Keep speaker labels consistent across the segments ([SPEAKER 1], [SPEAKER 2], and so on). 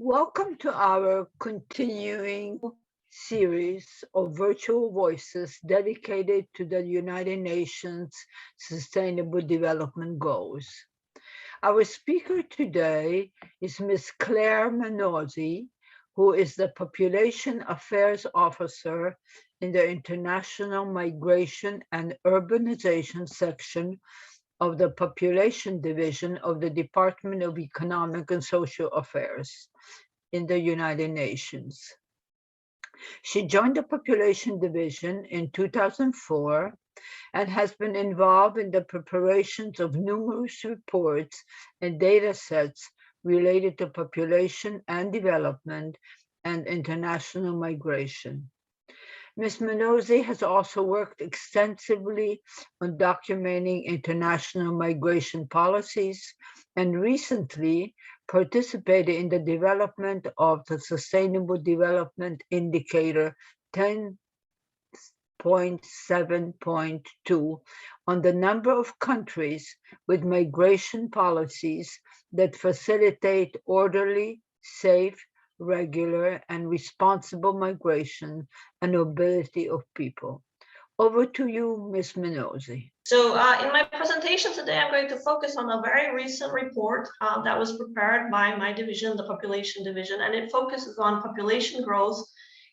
[SPEAKER 1] Welcome to our continuing series of virtual voices dedicated to the United Nations Sustainable Development Goals. Our speaker today is Ms. Clare Menozzi, who is the Population Affairs Officer in the International Migration and Urbanization section of the Population Division of the Department of Economic and Social Affairs in the United Nations. She joined the Population Division in 2004 and has been involved in the preparations of numerous reports and data sets related to population and development and international migration. Ms. Menozzi has also worked extensively on documenting international migration policies and recently participated in the development of the Sustainable Development Indicator 10.7.2 on the number of countries with migration policies that facilitate orderly, safe, regular, and responsible migration and mobility of people. Over to you, Ms. Menozzi.
[SPEAKER 2] So in my presentation today, I'm going to focus on a very recent report that was prepared by my division, the Population Division, and it focuses on population growth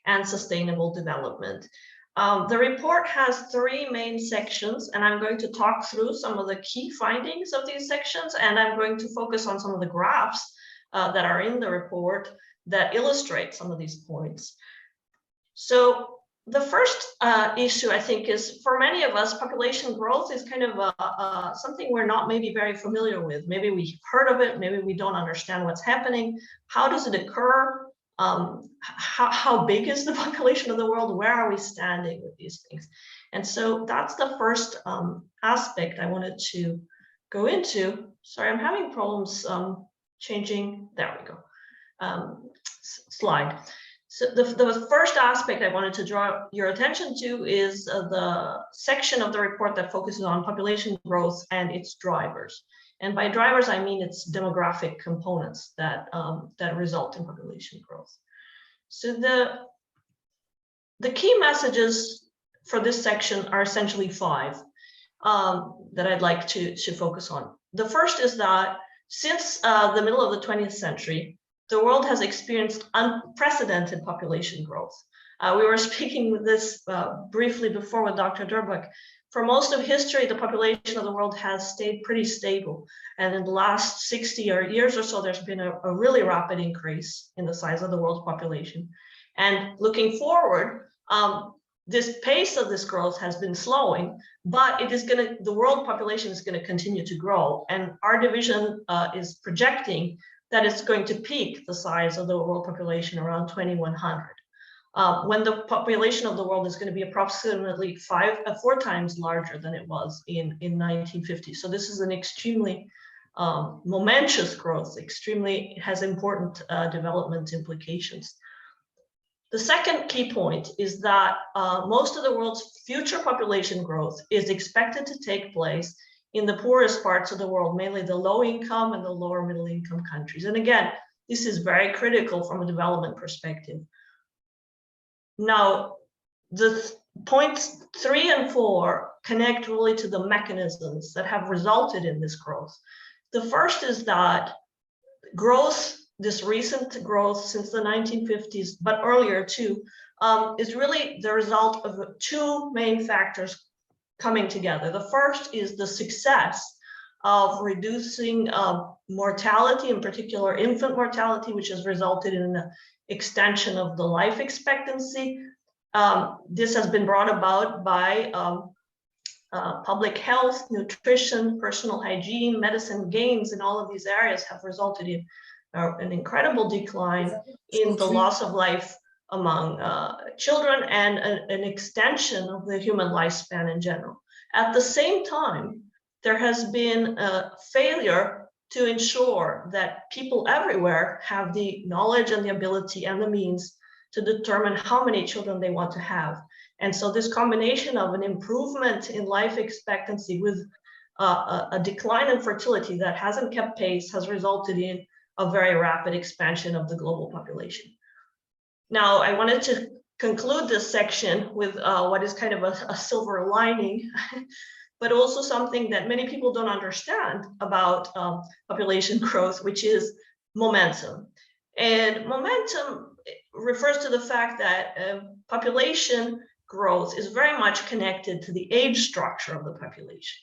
[SPEAKER 2] and sustainable development. The report has three main sections, and I'm going to talk through some of the key findings of these sections, and I'm going to focus on some of the graphs that are in the report that illustrate some of these points. So the first issue, I think, is for many of us, population growth is kind of something we're not maybe very familiar with. Maybe we've heard of it, maybe we don't understand what's happening. How does it occur? How big is the population of the world? Where are we standing with these things? And so that's the first aspect I wanted to go into. Sorry, I'm having problems changing. There we go. Slide. So the first aspect I wanted to draw your attention to is the section of the report that focuses on population growth and its drivers. And by drivers, I mean its demographic components that result in population growth. So the key messages for this section are essentially five that I'd like to focus on. The first is that since the middle of the 20th century, the world has experienced unprecedented population growth. We were speaking with this briefly before with Dr. Durbach. For most of history, the population of the world has stayed pretty stable. And in the last 60 years or so, there's been a really rapid increase in the size of the world's population. And looking forward, this pace of this growth has been slowing, but the world population is going to continue to grow. And our division is projecting that it's going to peak the size of the world population around 2100, when the population of the world is going to be approximately 4 times larger than it was in 1950. So this is an extremely momentous growth, it has important development implications. The second key point is that most of the world's future population growth is expected to take place in the poorest parts of the world, mainly the low income and the lower middle income countries. And again, this is very critical from a development perspective. Now, the points 3 and 4 connect really to the mechanisms that have resulted in this growth. The first is that growth, this recent growth since the 1950s, but earlier too, is really the result of 2 main factors coming together. The first is the success of reducing mortality, in particular infant mortality, which has resulted in an extension of the life expectancy. This has been brought about by public health, nutrition, personal hygiene, medicine gains in all of these areas have resulted in an incredible decline in the loss of life among children and an extension of the human lifespan in general. At the same time, there has been a failure to ensure that people everywhere have the knowledge and the ability and the means to determine how many children they want to have. And so this combination of an improvement in life expectancy with a decline in fertility that hasn't kept pace has resulted in a very rapid expansion of the global population. Now, I wanted to conclude this section with what is kind of a silver lining, but also something that many people don't understand about population growth, which is momentum. And momentum refers to the fact that population growth is very much connected to the age structure of the population.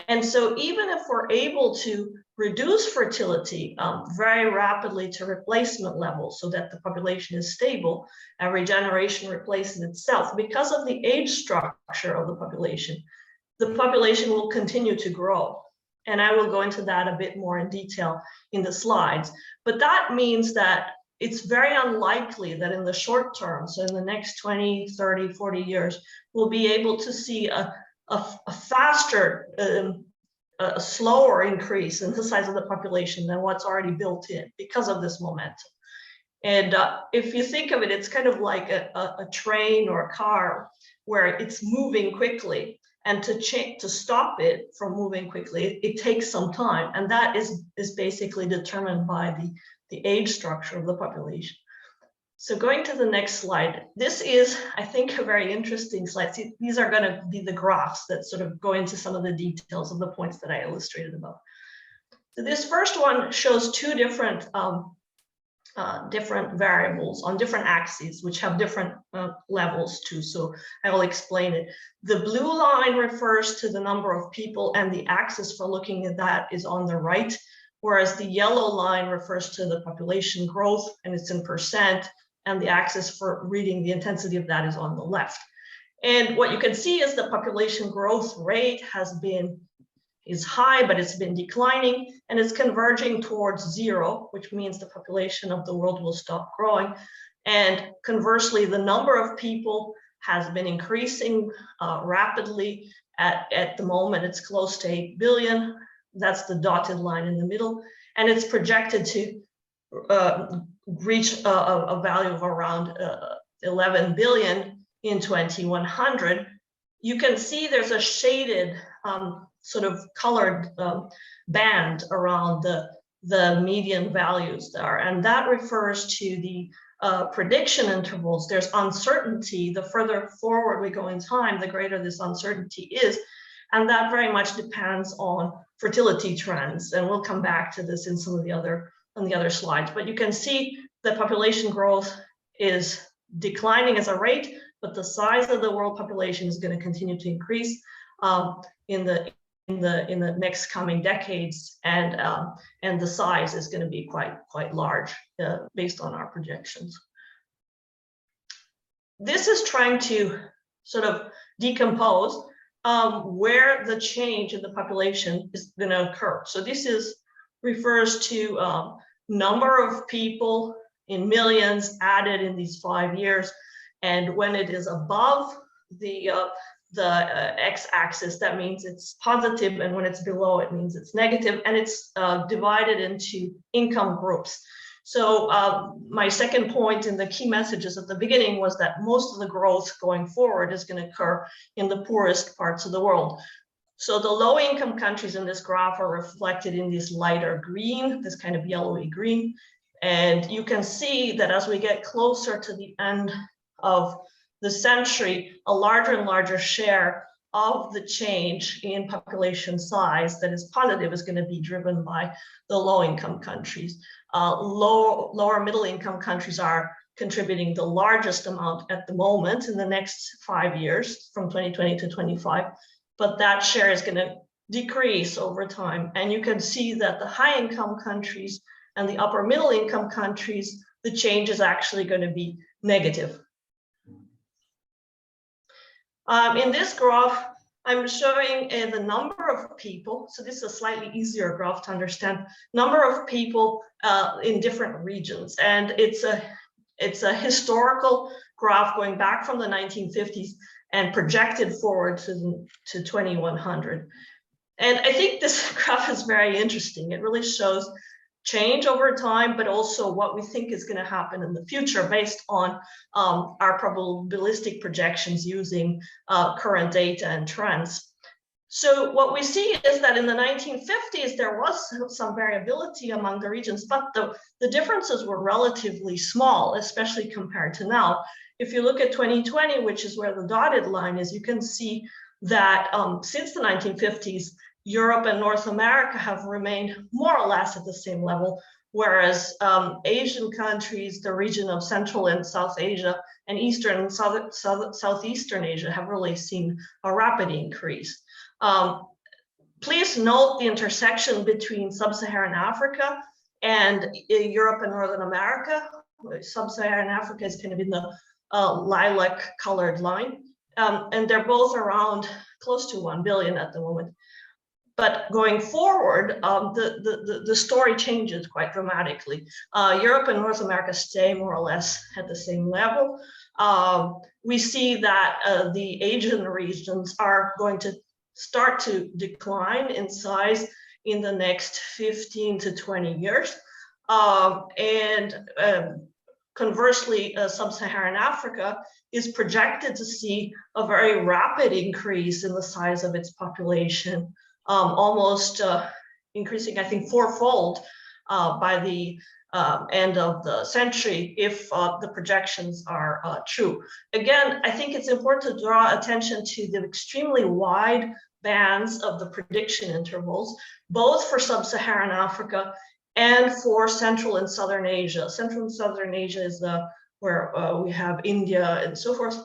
[SPEAKER 2] And so even if we're able to reduce fertility very rapidly to replacement levels so that the population is stable, every generation replaces itself, because of the age structure of the population will continue to grow. And I will go into that a bit more in detail in the slides. But that means that it's very unlikely that in the short term, so in the next 20, 30, 40 years, we'll be able to see a faster, a slower increase in the size of the population than what's already built in because of this momentum. And if you think of it, it's kind of like a train or a car where it's moving quickly. And to stop it from moving quickly, it takes some time. And that is basically determined by the age structure of the population. So going to the next slide, this is, I think, a very interesting slide. See, these are going to be the graphs that sort of go into some of the details of the points that I illustrated above. So this first one shows two different variables on different axes, which have different levels too. So I will explain it. The blue line refers to the number of people, and the axis for looking at that is on the right, whereas the yellow line refers to the population growth, and it's in percent, and the axis for reading the intensity of that is on the left. And what you can see is the population growth rate is high, but it's been declining, and it's converging towards zero, which means the population of the world will stop growing. And conversely, the number of people has been increasing rapidly. At the moment, it's close to 8 billion. That's the dotted line in the middle. And it's projected to reach a value of around 11 billion in 2100. You can see there's a shaded sort of colored band around the median values there. And that refers to the prediction intervals. There's uncertainty. The further forward we go in time, the greater this uncertainty is. And that very much depends on fertility trends. And we'll come back to this in some of the other slides. But you can see the population growth is declining as a rate, but the size of the world population is going to continue to increase in the next coming decades, and the size is going to be quite large based on our projections. This is trying to sort of decompose where the change in the population is going to occur. So this refers to number of people in millions added in these 5 years, and when it is above the x-axis, that means it's positive, and when it's below, it means it's negative, and it's divided into income groups. So my second point in the key messages at the beginning was that most of the growth going forward is going to occur in the poorest parts of the world. So the low-income countries in this graph are reflected in this lighter green, this kind of yellowy green, and you can see that as we get closer to the end of the century, a larger and larger share of the change in population size that is positive is going to be driven by the low-income countries. Lower middle-income countries are contributing the largest amount at the moment in the next 5 years, from 2020 to 25, but that share is going to decrease over time. And you can see that the high-income countries and the upper middle-income countries, the change is actually going to be negative. In this graph, I'm showing the number of people. So this is a slightly easier graph to understand. Number of people in different regions, and it's a historical graph going back from the 1950s and projected forward to 2100. And I think this graph is very interesting. It really shows change over time, but also what we think is going to happen in the future based on our probabilistic projections using current data and trends. So what we see is that in the 1950s, there was some variability among the regions, but the differences were relatively small, especially compared to now. If you look at 2020, which is where the dotted line is, you can see that since the 1950s, Europe and North America have remained more or less at the same level, whereas Asian countries, the region of Central and South Asia, and Eastern and Southeastern Asia have really seen a rapid increase. Please note the intersection between Sub-Saharan Africa and Europe and Northern America. Sub-Saharan Africa is kind of in the lilac colored line, and they're both around close to 1 billion at the moment. But going forward, the story changes quite dramatically. Europe and North America stay more or less at the same level. We see that the Asian regions are going to start to decline in size in the next 15 to 20 years. Conversely, Sub-Saharan Africa is projected to see a very rapid increase in the size of its population, almost increasing, I think, fourfold by the end of the century, if the projections are true. Again, I think it's important to draw attention to the extremely wide bands of the prediction intervals, both for Sub-Saharan Africa and for Central and Southern Asia. Central and Southern Asia is where we have India and so forth.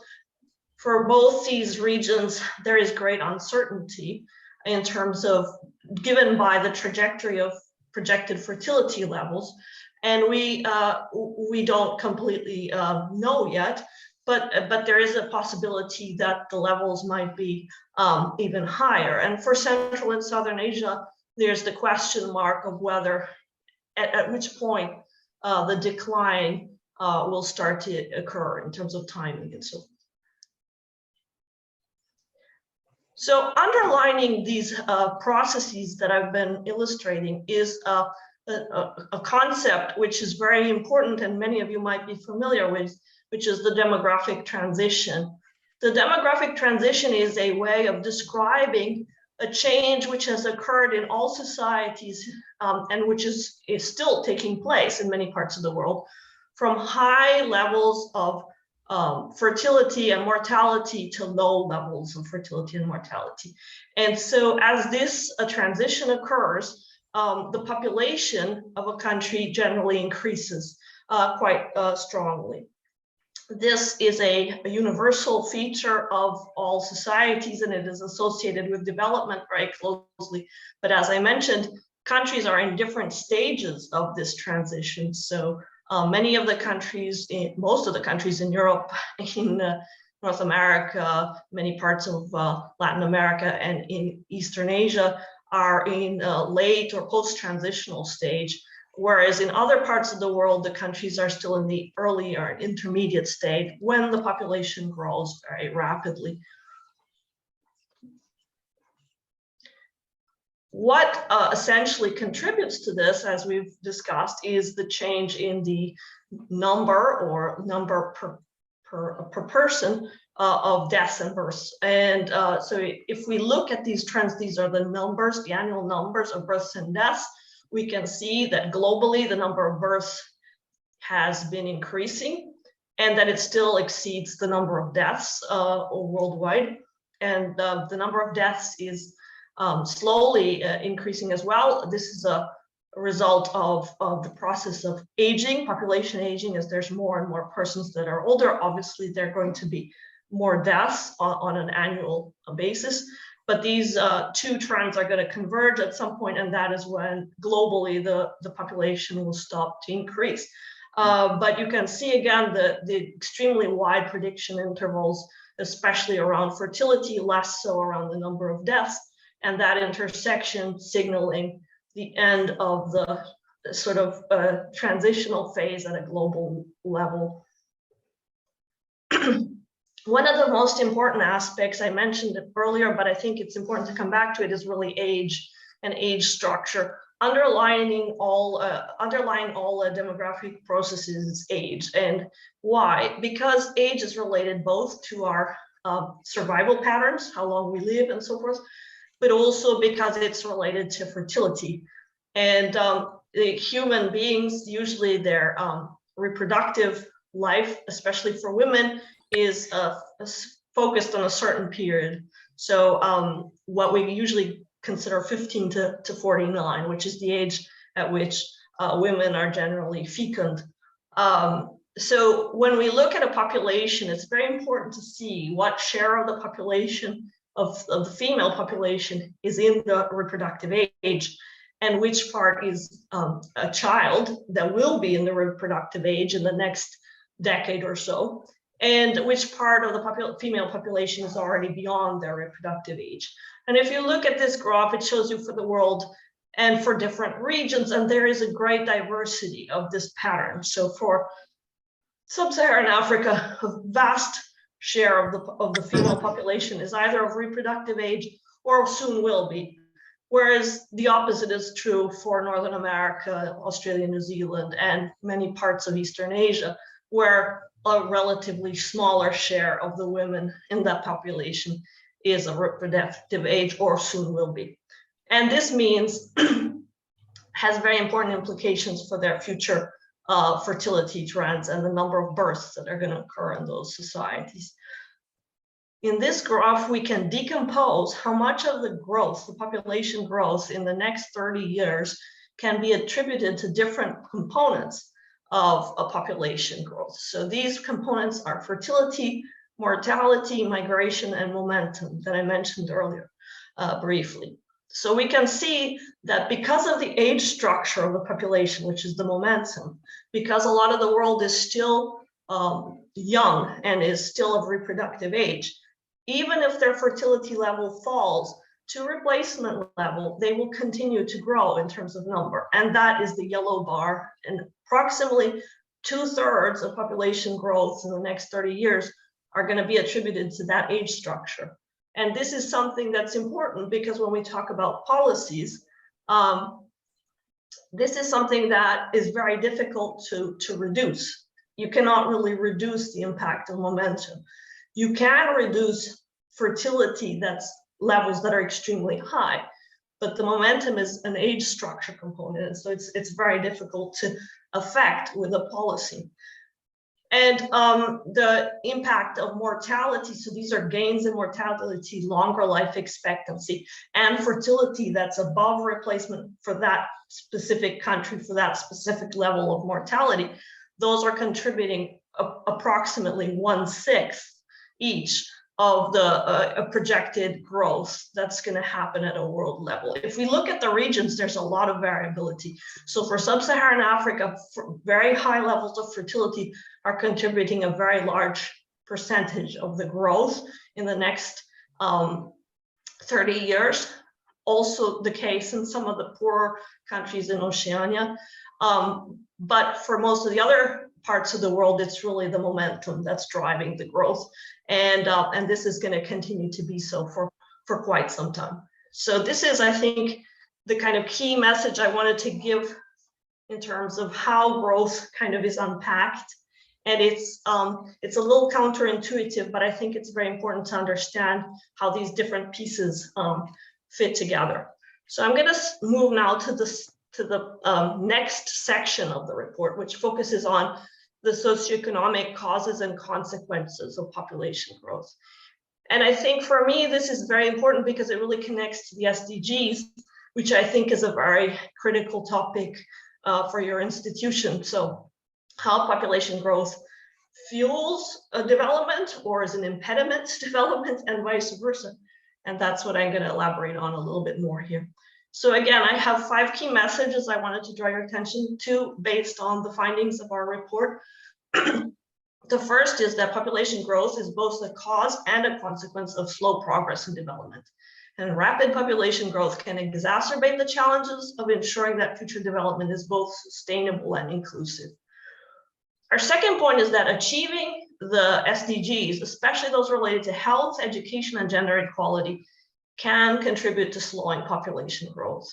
[SPEAKER 2] For both these regions, there is great uncertainty in terms of, given by the trajectory of projected fertility levels. And we don't completely know yet, but there is a possibility that the levels might be even higher. And for Central and Southern Asia, there's the question mark of whether, at which point the decline will start to occur in terms of timing and so forth. So underlining these processes that I've been illustrating is a concept which is very important and many of you might be familiar with, which is the demographic transition. The demographic transition is a way of describing a change which has occurred in all societies and which is still taking place in many parts of the world, from high levels of fertility and mortality to low levels of fertility and mortality. And so as this transition occurs, the population of a country generally increases quite strongly. This is a universal feature of all societies, and it is associated with development very closely. But as I mentioned, countries are in different stages of this transition. So many of the countries, most of the countries in Europe, in North America, many parts of Latin America, and in Eastern Asia are in late or post-transitional stage. Whereas in other parts of the world, the countries are still in the early or intermediate state when the population grows very rapidly. What essentially contributes to this, as we've discussed, is the change in the number per person of deaths and births. And so if we look at these trends, these are the numbers, the annual numbers of births and deaths. We can see that globally the number of births has been increasing and that it still exceeds the number of deaths worldwide. And the number of deaths is slowly increasing as well. This is a result of the process of aging, population aging. As there's more and more persons that are older, obviously there are going to be more deaths on an annual basis. But these two trends are going to converge at some point, and that is when globally the population will stop to increase. But you can see again the extremely wide prediction intervals, especially around fertility, less so around the number of deaths, and that intersection signaling the end of the sort of transitional phase at a global level. One of the most important aspects, I mentioned it earlier, but I think it's important to come back to it, is really age and age structure. Underlying all demographic processes is age. And why? Because age is related both to our survival patterns, how long we live and so forth, but also because it's related to fertility. And the human beings, usually their reproductive life, especially for women, is focused on a certain period. So what we usually consider 15 to 49, which is the age at which women are generally fecund. So when we look at a population, it's very important to see what share of the population, of the female population, is in the reproductive age, and which part is a child that will be in the reproductive age in the next decade or so, and which part of the female population is already beyond their reproductive age. And if you look at this graph, it shows you for the world and for different regions, and there is a great diversity of this pattern. So for Sub-Saharan Africa, a vast share of the female population is either of reproductive age or soon will be. Whereas the opposite is true for Northern America, Australia, New Zealand, and many parts of Eastern Asia, where a relatively smaller share of the women in that population is of reproductive age or soon will be. And this means has very important implications for their future fertility trends and the number of births that are going to occur in those societies. In this graph, we can decompose how much of the growth, the population growth in the next 30 years can be attributed to different components of a population growth. So these components are fertility, mortality, migration, and momentum that I mentioned earlier briefly. So we can see that because of the age structure of the population, which is the momentum, because a lot of the world is still young and is still of reproductive age, even if their fertility level falls to replacement level, they will continue to grow in terms of number. And that is the yellow bar. And approximately 2/3 of population growth in the next 30 years are going to be attributed to that age structure. And this is something that's important because when we talk about policies, this is something that is very difficult to reduce. You cannot really reduce the impact of momentum. You can reduce fertility that's levels that are extremely high, but the momentum is an age structure component, and so it's very difficult to affect with a policy. And the impact of mortality, so these are gains in mortality, longer life expectancy, and fertility that's above replacement for that specific country, for that specific level of mortality, those are contributing approximately 1/6 each of the projected growth that's going to happen at a world level. If we look at the regions, there's a lot of variability. So for Sub-Saharan Africa, very high levels of fertility are contributing a very large percentage of the growth in the next 30 years. Also the case in some of the poorer countries in Oceania. But for most of the other parts of the world, it's really the momentum that's driving the growth. And this is going to continue to be so for quite some time. So this is, I think, the kind of key message I wanted to give in terms of how growth kind of is unpacked. And it's a little counterintuitive, but I think it's very important to understand how these different pieces fit together. So I'm going to move now to the next section of the report, which focuses on the socioeconomic causes and consequences of population growth. And I think for me, this is very important because it really connects to the SDGs, which I think is a very critical topic for your institution. So how population growth fuels a development or is an impediment to development and vice versa. And that's what I'm going to elaborate on a little bit more here. So again, I have 5 key messages I wanted to draw your attention to based on the findings of our report. The first is that population growth is both a cause and a consequence of slow progress in development. And rapid population growth can exacerbate the challenges of ensuring that future development is both sustainable and inclusive. Our second point is that achieving the SDGs, especially those related to health, education, and gender equality, can contribute to slowing population growth.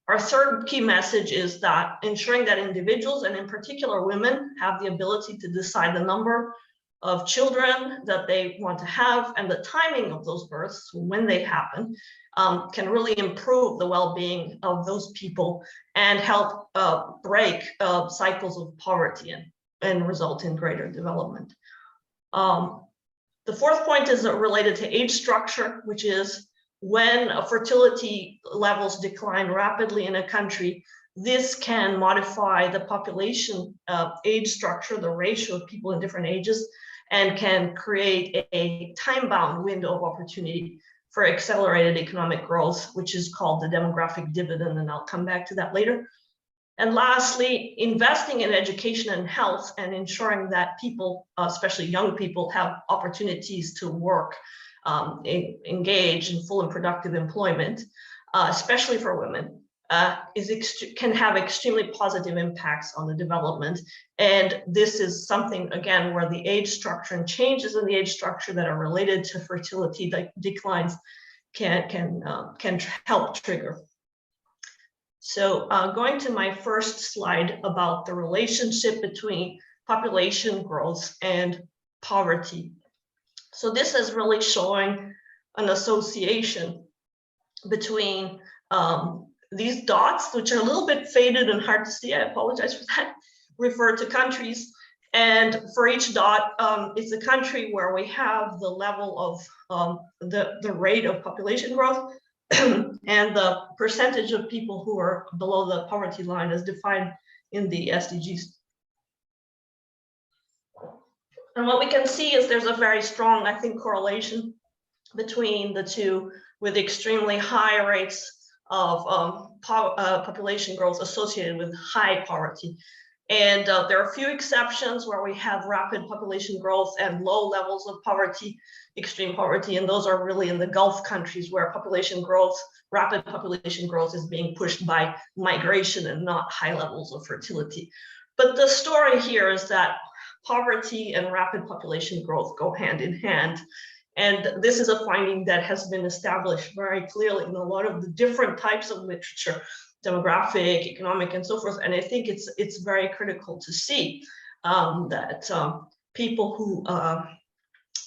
[SPEAKER 2] Our third key message is that ensuring that individuals, and in particular women, have the ability to decide the number of children that they want to have and the timing of those births, when they happen, can really improve the well-being of those people and help break cycles of poverty and result in greater development. The fourth point is related to age structure, which is when fertility levels decline rapidly in a country, this can modify the population age structure, the ratio of people in different ages, and can create a time-bound window of opportunity for accelerated economic growth, which is called the demographic dividend, and I'll come back to that later. And lastly, investing in education and health and ensuring that people, especially young people, have opportunities to work, engage in full and productive employment, especially for women, can have extremely positive impacts on the development. And this is something, again, where the age structure and changes in the age structure that are related to fertility declines can help trigger. So going to my first slide about the relationship between population growth and poverty. So this is really showing an association between these dots, which are a little bit faded and hard to see, I apologize for that, refer to countries. And for each dot, it's a country where we have the level of the rate of population growth and the percentage of people who are below the poverty line as defined in the SDGs. And what we can see is there's a very strong, I think, correlation between the two, with extremely high rates of population growth associated with high poverty. And there are a few exceptions where we have rapid population growth and low levels of poverty, extreme poverty, and those are really in the Gulf countries where population growth, rapid population growth is being pushed by migration and not high levels of fertility. But the story here is that poverty and rapid population growth go hand in hand. And this is a finding that has been established very clearly in a lot of the different types of literature, demographic, economic, and so forth. And I think it's very critical to see that people who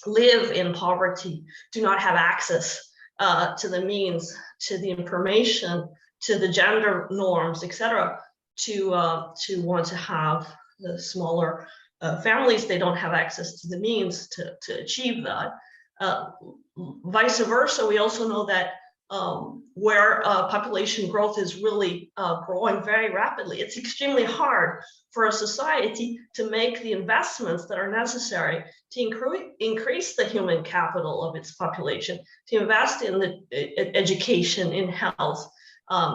[SPEAKER 2] live in poverty do not have access to the means, to the information, to the gender norms, etc., to want to have the smaller families. They don't have access to the means to achieve that. Vice versa, we also know that where population growth is really growing very rapidly, it's extremely hard for a society to make the investments that are necessary to increase the human capital of its population, to invest in the education, in health,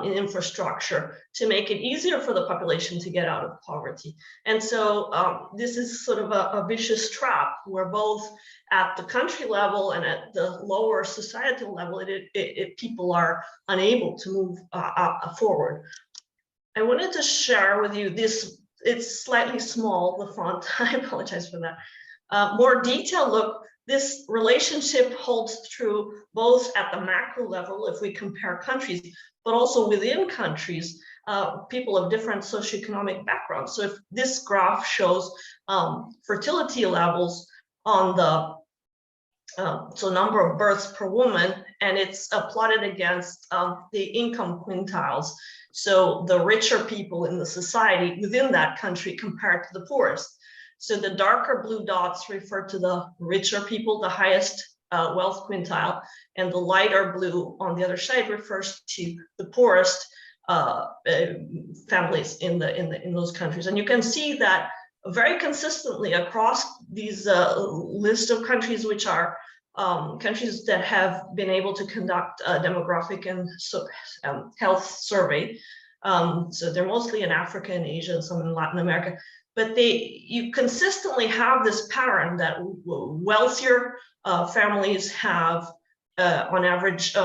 [SPEAKER 2] in infrastructure, to make it easier for the population to get out of poverty. And so this is sort of a vicious trap where both at the country level and at the lower societal level, people are unable to move forward. I wanted to share with you this, it's slightly small, the font, I apologize for that. More detailed look, this relationship holds true both at the macro level if we compare countries, but also within countries, people of different socioeconomic backgrounds. So if this graph shows fertility levels on the so number of births per woman, and it's plotted against the income quintiles. So the richer people in the society within that country compared to the poorest. So the darker blue dots refer to the richer people, the highest wealth quintile, and the lighter blue on the other side refers to the poorest families in those countries. And you can see that very consistently across these list of countries, which are countries that have been able to conduct a demographic and health survey. So they're mostly in Africa and Asia and some in Latin America. But you consistently have this pattern that wealthier families have, on average,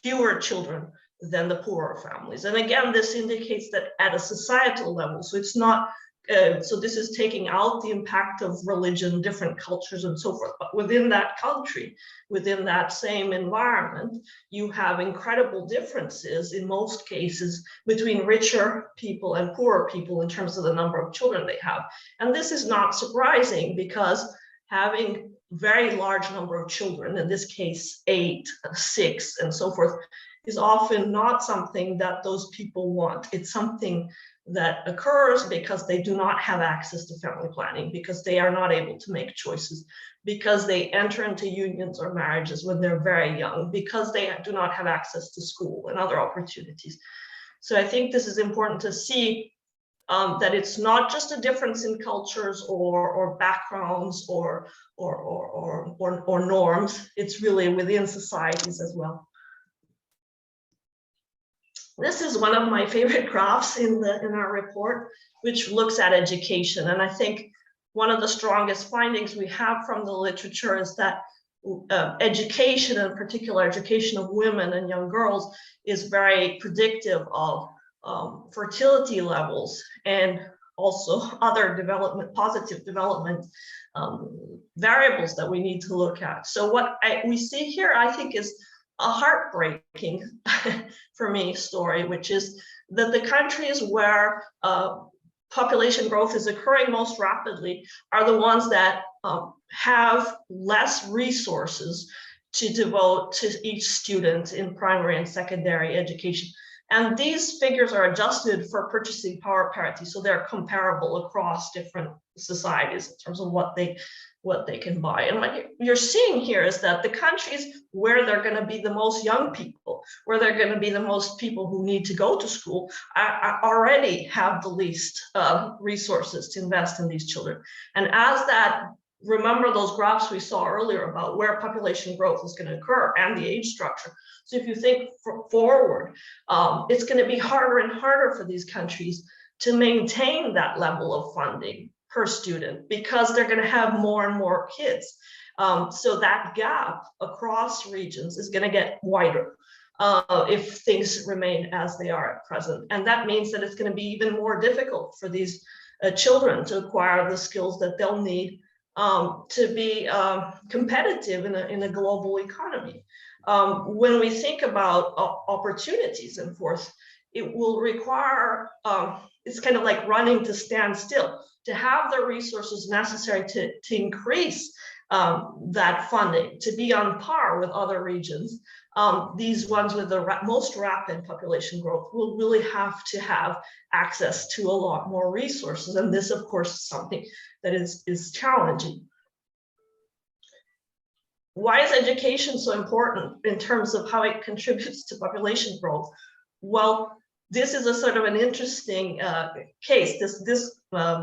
[SPEAKER 2] fewer children than the poorer families. And again, this indicates that at a societal level, so it's not So this is taking out the impact of religion, different cultures, and so forth. But within that country, within that same environment, you have incredible differences in most cases between richer people and poorer people in terms of the number of children they have. And this is not surprising, because having very large number of children, in this case 8, 6, and so forth, is often not something that those people want. It's something that occurs because they do not have access to family planning, because they are not able to make choices, because they enter into unions or marriages when they're very young, because they do not have access to school and other opportunities. So I think this is important to see, that it's not just a difference in cultures or backgrounds or norms. It's really within societies as well. This is one of my favorite graphs in our report, which looks at education. And I think one of the strongest findings we have from the literature is that education, in particular education of women and young girls, is very predictive of fertility levels and also other development, positive development variables that we need to look at. So what we see here, I think, is a heartbreaking for me story, which is that the countries where population growth is occurring most rapidly are the ones that have less resources to devote to each student in primary and secondary education. And these figures are adjusted for purchasing power parity, so they're comparable across different societies in terms of what they can buy. And what you're seeing here is that the countries where they're going to be the most young people, where they're going to be the most people who need to go to school, already have the least resources to invest in these children. And as that, remember those graphs we saw earlier about where population growth is going to occur and the age structure. So if you think forward, it's going to be harder and harder for these countries to maintain that level of funding per student, because they're going to have more and more kids. So that gap across regions is going to get wider if things remain as they are at present. And that means that it's going to be even more difficult for these children to acquire the skills that they'll need to be competitive in a global economy. When we think about opportunities and forth, it will require, it's kind of like running to stand still, to have the resources necessary to increase that funding, to be on par with other regions. These ones with the most rapid population growth will really have to have access to a lot more resources. And this, of course, is something that is challenging. Why is education so important in terms of how it contributes to population growth? Well, this is a sort of an interesting case. This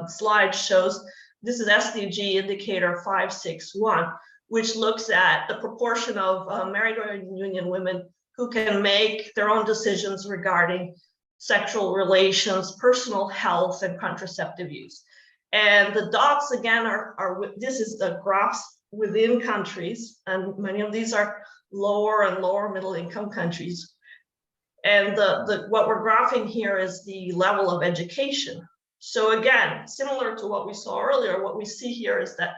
[SPEAKER 2] slide shows, this is SDG indicator 561, which looks at the proportion of married or union women who can make their own decisions regarding sexual relations, personal health, and contraceptive use. And the dots again this is the graphs within countries, and many of these are lower and lower middle income countries. And what we're graphing here is the level of education. So again, similar to what we saw earlier, what we see here is that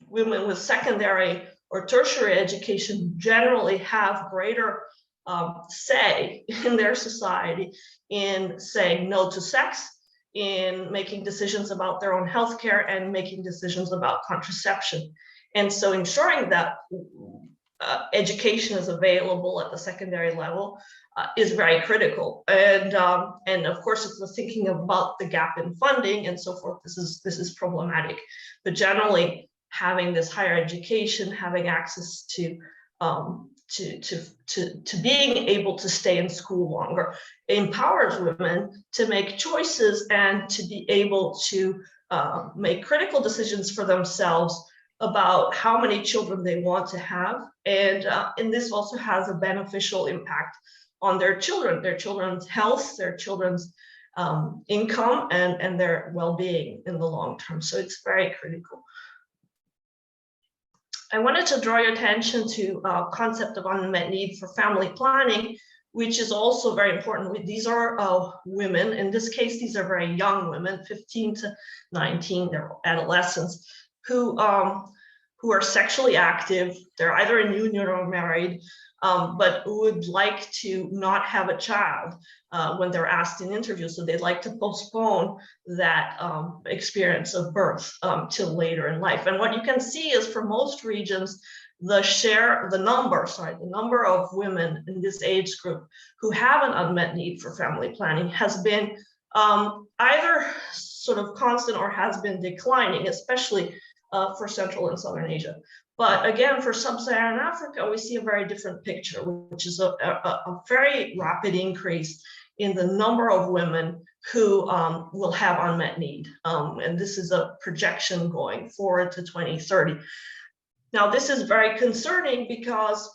[SPEAKER 2] women with secondary or tertiary education generally have greater say in their society in saying no to sex, in making decisions about their own healthcare, and making decisions about contraception. And so ensuring that education is available at the secondary level is very critical. And of course, if we're thinking about the gap in funding and so forth, this is problematic. But generally, having this higher education, having access to being able to stay in school longer, empowers women to make choices and to be able to make critical decisions for themselves about how many children they want to have. And this also has a beneficial impact on their children's health, their children's income, and their well-being in the long term. So it's very critical. I wanted to draw your attention to a concept of unmet need for family planning, which is also very important. These are women. In this case, these are very young women, 15 to 19, they're adolescents, who are sexually active. They're either in union or married, but would like to not have a child when they're asked in interviews. So they'd like to postpone that experience of birth till later in life. And what you can see is for most regions, the number of women in this age group who have an unmet need for family planning has been either sort of constant or has been declining, especially for Central and Southern Asia. But again, for Sub-Saharan Africa, we see a very different picture, which is a very rapid increase in the number of women who will have unmet need. And this is a projection going forward to 2030. Now, this is very concerning because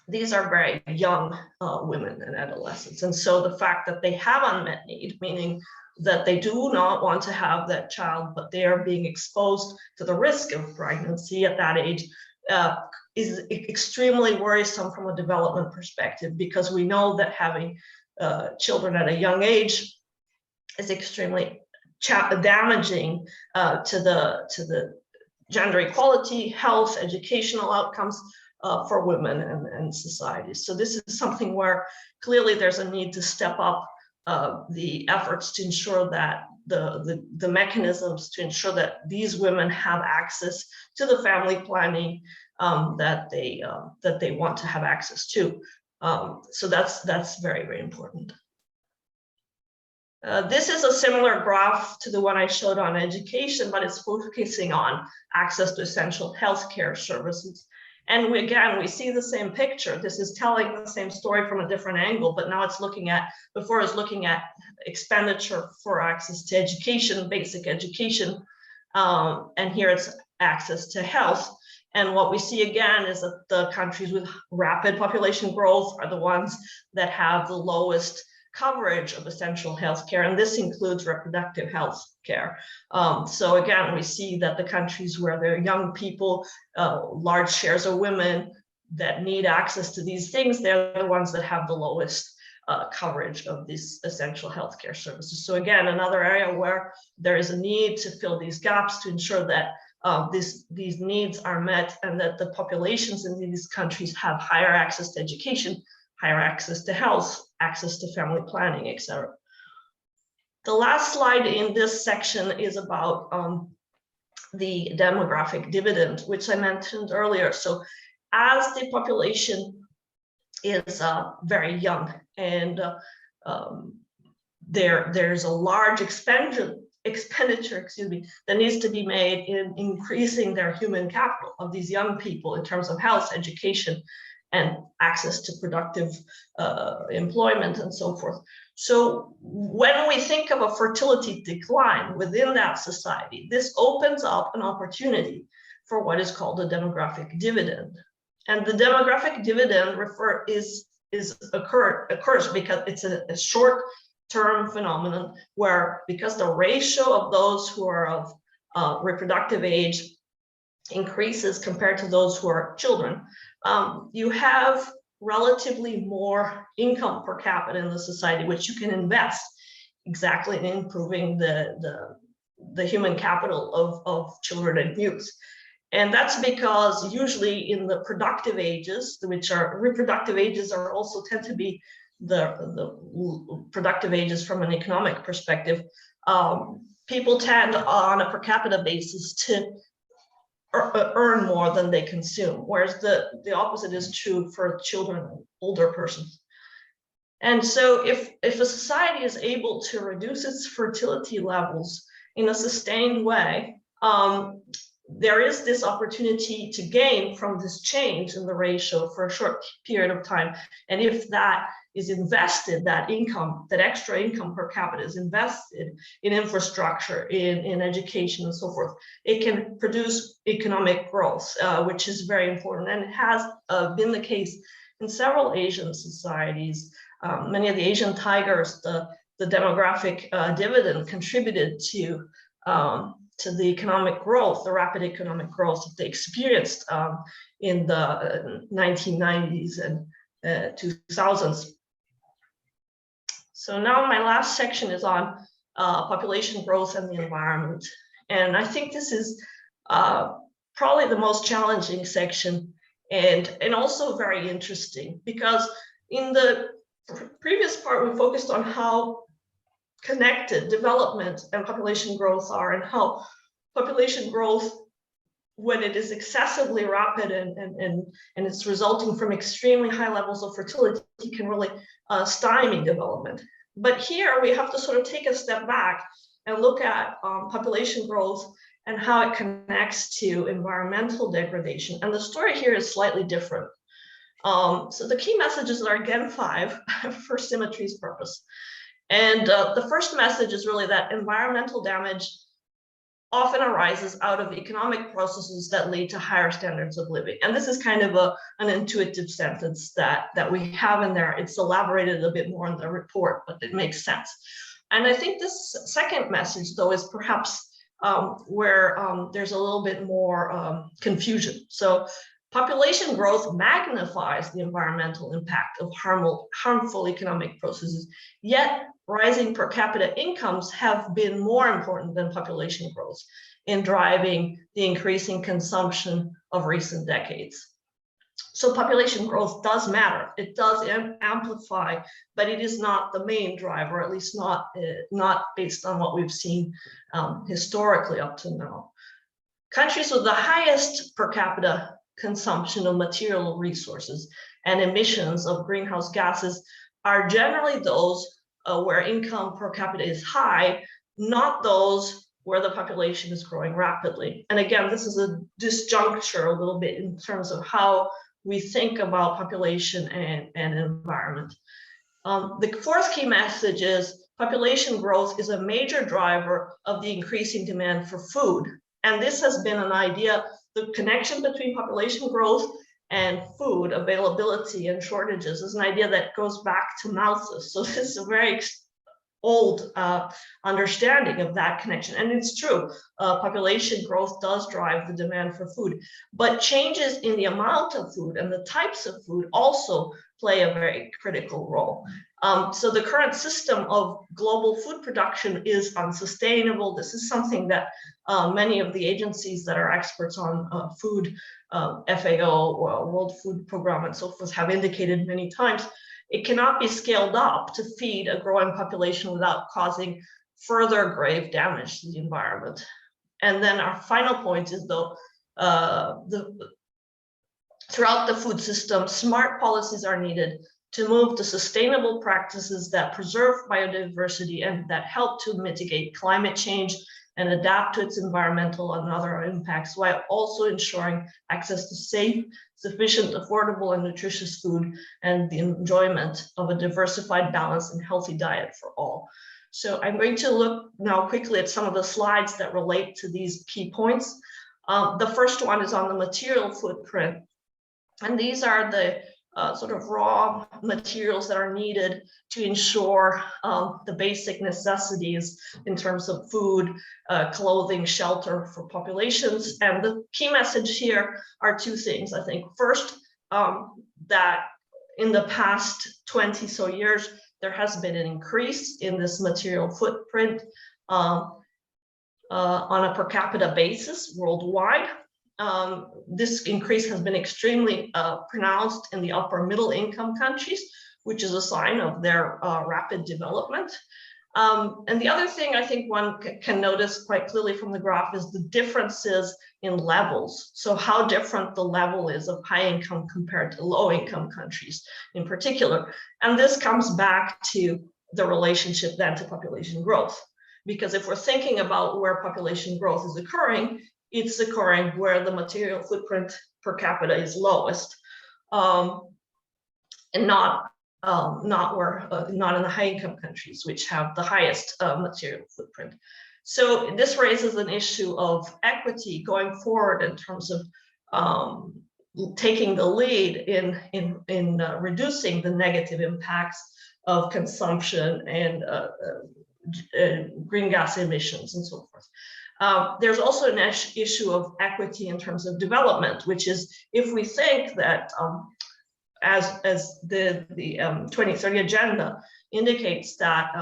[SPEAKER 2] these are very young women and adolescents. And so the fact that they have unmet need, meaning that they do not want to have that child, but they are being exposed to the risk of pregnancy at that age, is extremely worrisome from a development perspective, because we know that having children at a young age is extremely damaging to the gender equality, health, educational outcomes for women and societies. So this is something where clearly there's a need to step up the efforts to ensure that the mechanisms to ensure that these women have access to the family planning that they want to have access to. So that's very, very important. This is a similar graph to the one I showed on education, but it's focusing on access to essential healthcare services. And we see the same picture. This is telling the same story from a different angle, but now it's looking at, before it's looking at expenditure for access to education, basic education, and here it's access to health. And what we see again is that the countries with rapid population growth are the ones that have the lowest coverage of essential health care, and this includes reproductive health care. So again, we see that the countries where there are young people, large shares of women that need access to these things, they're the ones that have the lowest coverage of these essential healthcare services. So again, another area where there is a need to fill these gaps to ensure that these needs are met and that the populations in these countries have higher access to education, higher access to health, access to family planning, etc. The last slide in this section is about the demographic dividend, which I mentioned earlier. So as the population is very young and there's a large expenditure that needs to be made in increasing their human capital of these young people in terms of health, education, and access to productive employment and so forth. So when we think of a fertility decline within that society, this opens up an opportunity for what is called a demographic dividend. And the demographic dividend occurs because it's a short-term phenomenon where, because the ratio of those who are of reproductive age increases compared to those who are children, you have relatively more income per capita in the society, which you can invest exactly in improving the human capital of children and youth. And that's because usually in the productive ages, which are reproductive ages, are also tend to be the productive ages from an economic perspective, people tend on a per capita basis to earn more than they consume, whereas the opposite is true for children and older persons. And so if a society is able to reduce its fertility levels in a sustained way, there is this opportunity to gain from this change in the ratio for a short period of time. And if that is invested, that income, that extra income per capita is invested in infrastructure, in education and so forth, it can produce economic growth, which is very important. And it has been the case in several Asian societies. Many of the Asian tigers, the demographic dividend contributed to the economic growth, the rapid economic growth that they experienced in the 1990s and 2000s. So now my last section is on population growth and the environment. And I think this is probably the most challenging section and also very interesting, because in the previous part, we focused on how connected development and population growth are, and how population growth, when it is excessively rapid and it's resulting from extremely high levels of fertility, can really stymie development. But here we have to sort of take a step back and look at population growth and how it connects to environmental degradation. And the story here is slightly different. So the key messages are again 5 for symmetry's purpose. And the first message is really that environmental damage often arises out of economic processes that lead to higher standards of living. And this is kind of an intuitive sentence that we have in there. It's elaborated a bit more in the report, but it makes sense. And I think this second message, though, is perhaps where there's a little bit more confusion. So population growth magnifies the environmental impact of harmful economic processes, yet rising per capita incomes have been more important than population growth in driving the increasing consumption of recent decades. So population growth does matter. It does amplify, but it is not the main driver, at least not based on what we've seen historically up to now. Countries with the highest per capita consumption of material resources and emissions of greenhouse gases are generally those where income per capita is high, not those where the population is growing rapidly. And again, this is a disjuncture a little bit in terms of how we think about population and environment. The fourth key message is population growth is a major driver of the increasing demand for food. And this has been an idea, the connection between population growth and food availability and shortages is an idea that goes back to Malthus. So this is a very old understanding of that connection. And it's true, population growth does drive the demand for food, but changes in the amount of food and the types of food also play a very critical role. So the current system of global food production is unsustainable. This is something that many of the agencies that are experts on food, FAO, World Food Program, and so forth, have indicated many times. It cannot be scaled up to feed a growing population without causing further grave damage to the environment. And then our final point is, though, throughout the food system, smart policies are needed to move to sustainable practices that preserve biodiversity and that help to mitigate climate change and adapt to its environmental and other impacts, while also ensuring access to safe, sufficient, affordable, and nutritious food, and the enjoyment of a diversified, balanced, and healthy diet for all. So I'm going to look now quickly at some of the slides that relate to these key points. The first one is on the material footprint. And these are the sort of raw materials that are needed to ensure the basic necessities in terms of food, clothing, shelter for populations. And the key message here are 2 things, I think. First, that in the past 20 so years, there has been an increase in this material footprint on a per capita basis worldwide. This increase has been extremely pronounced in the upper middle income countries, which is a sign of their rapid development. And the other thing I think one can notice quite clearly from the graph is the differences in levels. So how different the level is of high income compared to low income countries in particular. And this comes back to the relationship then to population growth. Because if we're thinking about where population growth is occurring, it's occurring where the material footprint per capita is lowest, and not in the high income countries, which have the highest material footprint. So this raises an issue of equity going forward in terms of taking the lead in reducing the negative impacts of consumption and green gas emissions and so forth. There's also an issue of equity in terms of development, which is if we think that as the 2030 agenda indicates that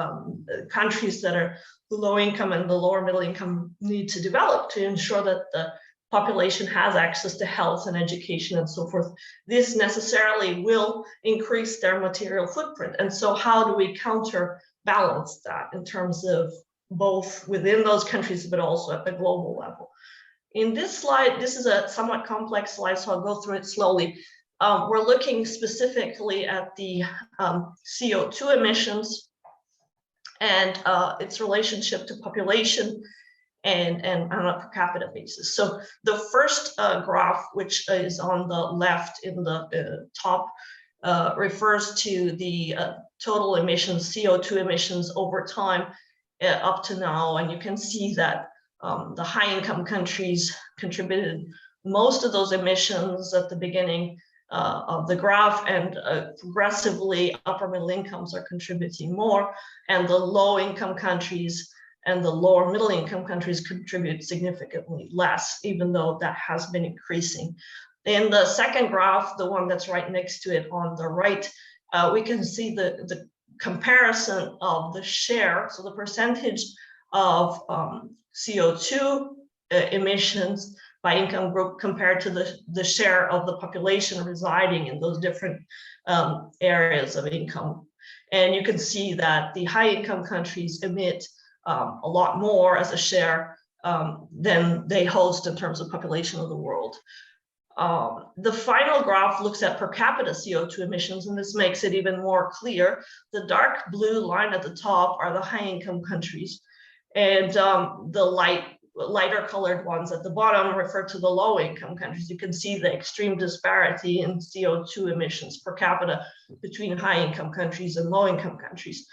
[SPEAKER 2] countries that are the low income and the lower middle income need to develop to ensure that the population has access to health and education and so forth. This necessarily will increase their material footprint. And so how do we counterbalance that in terms of both within those countries, but also at the global level? In this slide, this is a somewhat complex slide, so I'll go through it slowly. We're looking specifically at the CO2 emissions and its relationship to population and on a per capita basis. So the first graph, which is on the left in the top, refers to the total emissions, CO2 emissions over time up to now. And you can see that the high income countries contributed most of those emissions at the beginning of the graph, and progressively upper middle incomes are contributing more, and the low income countries and the lower middle income countries contribute significantly less, even though that has been increasing. In the second graph, the one that's right next to it on the right, we can see the comparison of the share, so the percentage of CO2 emissions by income group compared to the share of the population residing in those different areas of income. And you can see that the high income countries emit a lot more as a share than they host in terms of population of the world. The final graph looks at per capita CO2 emissions, and this makes it even more clear. The dark blue line at the top are the high income countries, and the lighter colored ones at the bottom refer to the low income countries. You can see the extreme disparity in CO2 emissions per capita between high income countries and low income countries.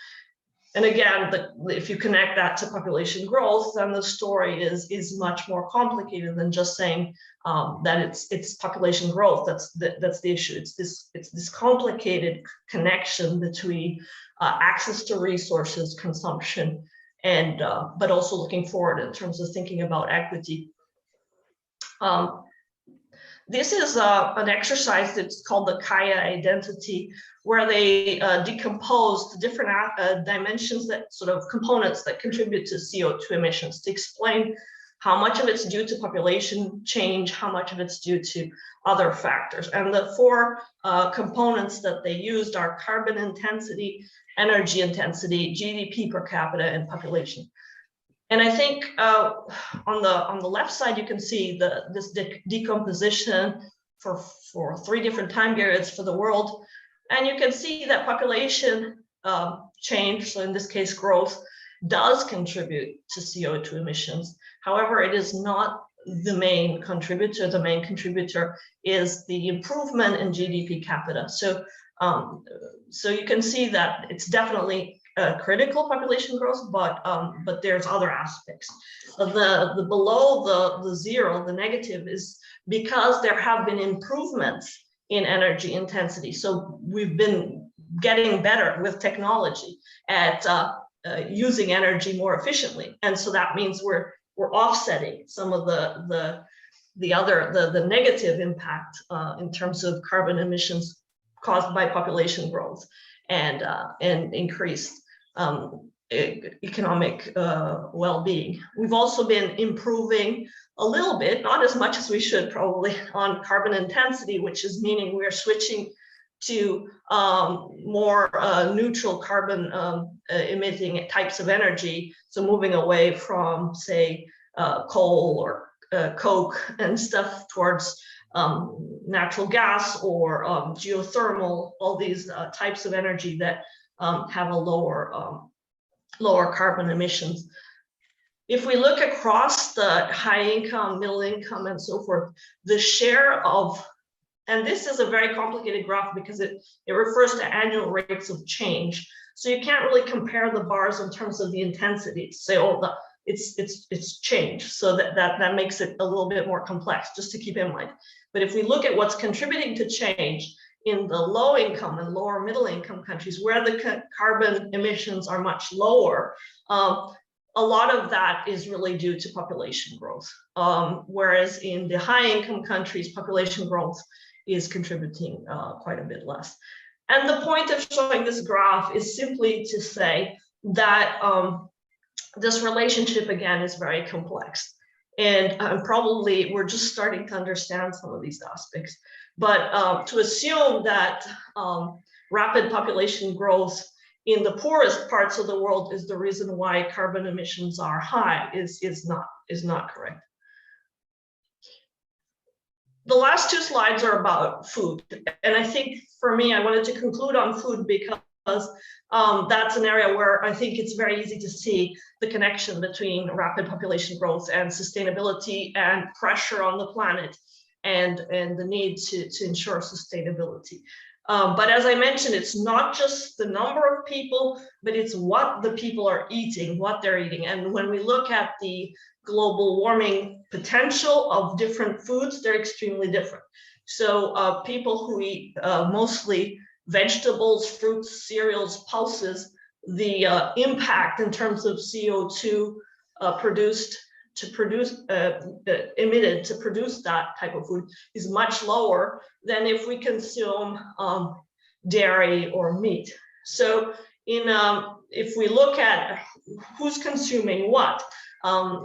[SPEAKER 2] And again, if you connect that to population growth, then the story is much more complicated than just saying that it's population growth that's the issue. It's this complicated connection between access to resources, consumption, and but also looking forward in terms of thinking about equity. This is an exercise that's called the Kaya identity, where they decompose the different dimensions, that sort of components that contribute to CO2 emissions, to explain how much of it's due to population change, how much of it's due to other factors. And the four components that they used are carbon intensity, energy intensity, GDP per capita, and population. And I think on the left side, you can see this decomposition for 3 different time periods for the world. And you can see that population change, so in this case, growth, does contribute to CO2 emissions. However, it is not the main contributor. The main contributor is the improvement in GDP capita. So you can see that it's definitely critical population growth, but there's other aspects. The below the zero, the negative, is because there have been improvements in energy intensity. So we've been getting better with technology at using energy more efficiently, and so that means we're offsetting some of the negative impact in terms of carbon emissions caused by population growth and increased economic well-being. We've also been improving a little bit, not as much as we should probably, on carbon intensity, which is meaning we're switching to more neutral carbon emitting types of energy. So moving away from, say, coal or coke and stuff towards natural gas or geothermal, all these types of energy that have a lower carbon emissions. If we look across the high income, middle income, and so forth, the share of, and this is a very complicated graph because it refers to annual rates of change. So you can't really compare the bars in terms of the intensity to say, oh, it's change. So that makes it a little bit more complex, just to keep in mind. But if we look at what's contributing to change in the low income and lower middle income countries, where the carbon emissions are much lower, a lot of that is really due to population growth. Whereas in the high income countries, population growth is contributing quite a bit less. And the point of showing this graph is simply to say that this relationship, again, is very complex. And probably we're just starting to understand some of these aspects. But to assume that rapid population growth in the poorest parts of the world is the reason why carbon emissions are high is not correct. The last two slides are about food. And I think for me, I wanted to conclude on food because that's an area where I think it's very easy to see the connection between rapid population growth and sustainability and pressure on the planet and the need to ensure sustainability. But as I mentioned, it's not just the number of people, but it's what the people are eating, what they're eating. And when we look at the global warming potential of different foods, they're extremely different. So people who eat mostly vegetables, fruits, cereals, pulses, the impact in terms of CO2 emitted to produce that type of food is much lower than if we consume dairy or meat. So if we look at who's consuming what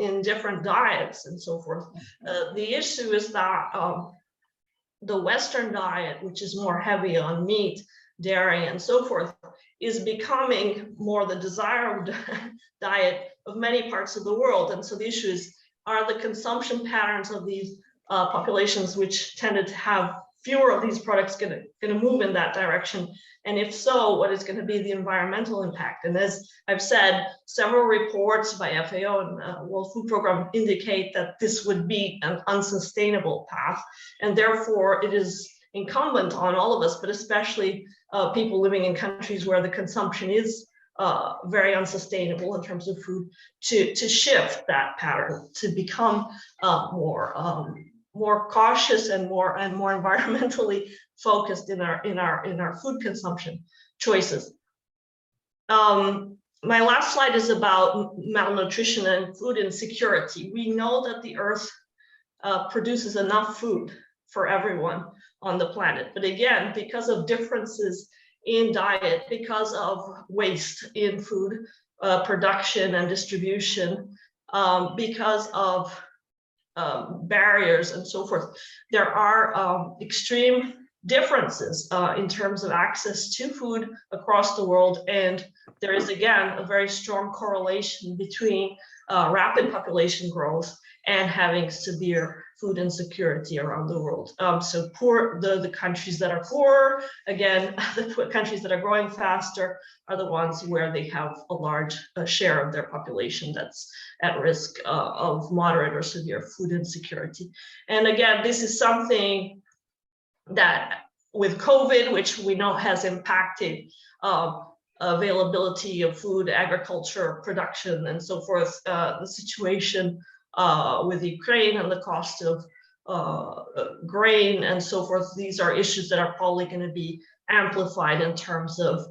[SPEAKER 2] in different diets and so forth, the issue is that the Western diet, which is more heavy on meat, dairy, and so forth, is becoming more the desired diet of many parts of the world. And so the issue is, are the consumption patterns of these populations, which tended to have fewer of these products, going to move in that direction? And if so, what is going to be the environmental impact? And as I've said, several reports by FAO and World Food Program indicate that this would be an unsustainable path. And therefore, it is incumbent on all of us, but especially people living in countries where the consumption is very unsustainable in terms of food, to shift that pattern, to become more cautious and more environmentally focused in our food consumption choices. My last slide is about malnutrition and food insecurity. We know that the Earth produces enough food for everyone on the planet, but again, because of differences in diet, because of waste in food production and distribution, because of barriers and so forth, there are extreme differences in terms of access to food across the world. And there is, again, a very strong correlation between rapid population growth and having severe food insecurity around the world. So the countries that are poorer, again, the countries that are growing faster are the ones where they have a large share of their population that's at risk of moderate or severe food insecurity. And again, this is something that with COVID, which we know has impacted availability of food, agriculture, production, and so forth, the situation with Ukraine and the cost of grain and so forth, these are issues that are probably going to be amplified in terms of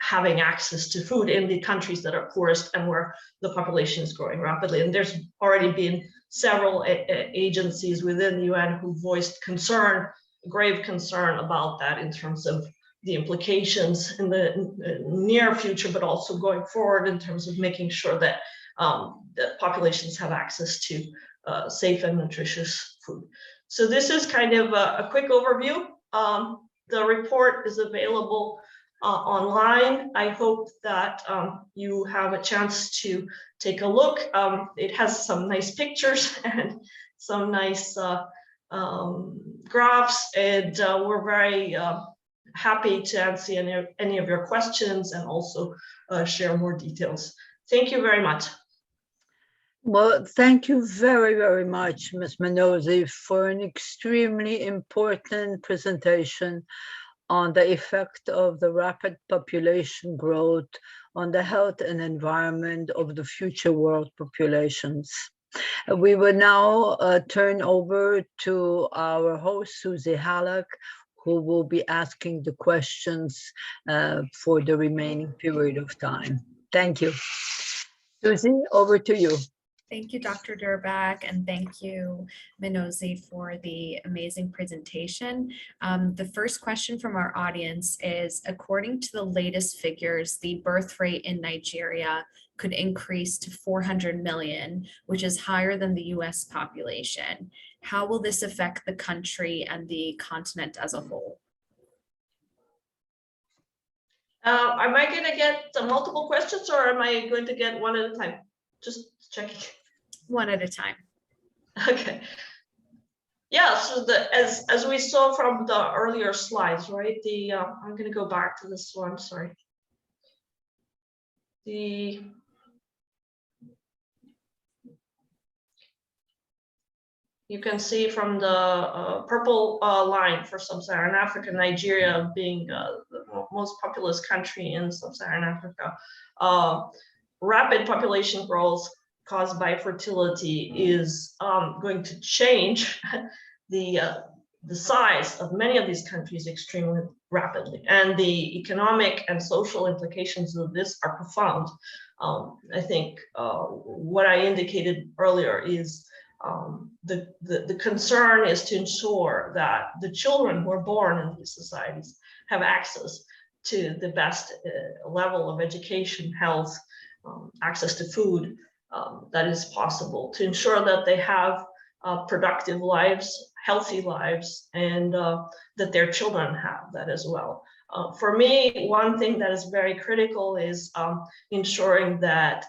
[SPEAKER 2] having access to food in the countries that are poorest and where the population is growing rapidly. And there's already been several agencies within the UN who voiced concern, grave concern about that in terms of the implications in the near future, but also going forward in terms of making sure that that populations have access to safe and nutritious food. So this is kind of a quick overview. The report is available online. I hope that you have a chance to take a look. It has some nice pictures and some nice graphs, and we're very happy to answer any of your questions and also share more details. Thank you very much.
[SPEAKER 1] Well, thank you very, very much, Ms. Menozzi, for an extremely important presentation on the effect of the rapid population growth on the health and environment of the future world populations. We will now turn over to our host, Susie Halleck, who will be asking the questions for the remaining period of time. Thank you. Susie, over to you.
[SPEAKER 3] Thank you, Dr. Durbach, and thank you, Menozzi, for the amazing presentation. The first question from our audience is, according to the latest figures, the birth rate in Nigeria could increase to 400 million, which is higher than the US population. How will this affect the country and the continent as a whole?
[SPEAKER 2] Am I going to get multiple questions, or am I going to get one at a time? Just checking.
[SPEAKER 3] One at a time.
[SPEAKER 2] Okay. Yeah, so as we saw from the earlier slides, right? I'm going to go back to this one. Sorry. You can see from the purple line for sub-Saharan Africa, Nigeria being the most populous country in sub-Saharan Africa. Rapid population growth caused by fertility is going to change the size of many of these countries extremely rapidly, and the economic and social implications of this are profound. I think what I indicated earlier is the concern is to ensure that the children who are born in these societies have access to the best level of education, health, access to food that is possible, to ensure that they have productive lives, healthy lives, and that their children have that as well. For me, one thing that is very critical is ensuring that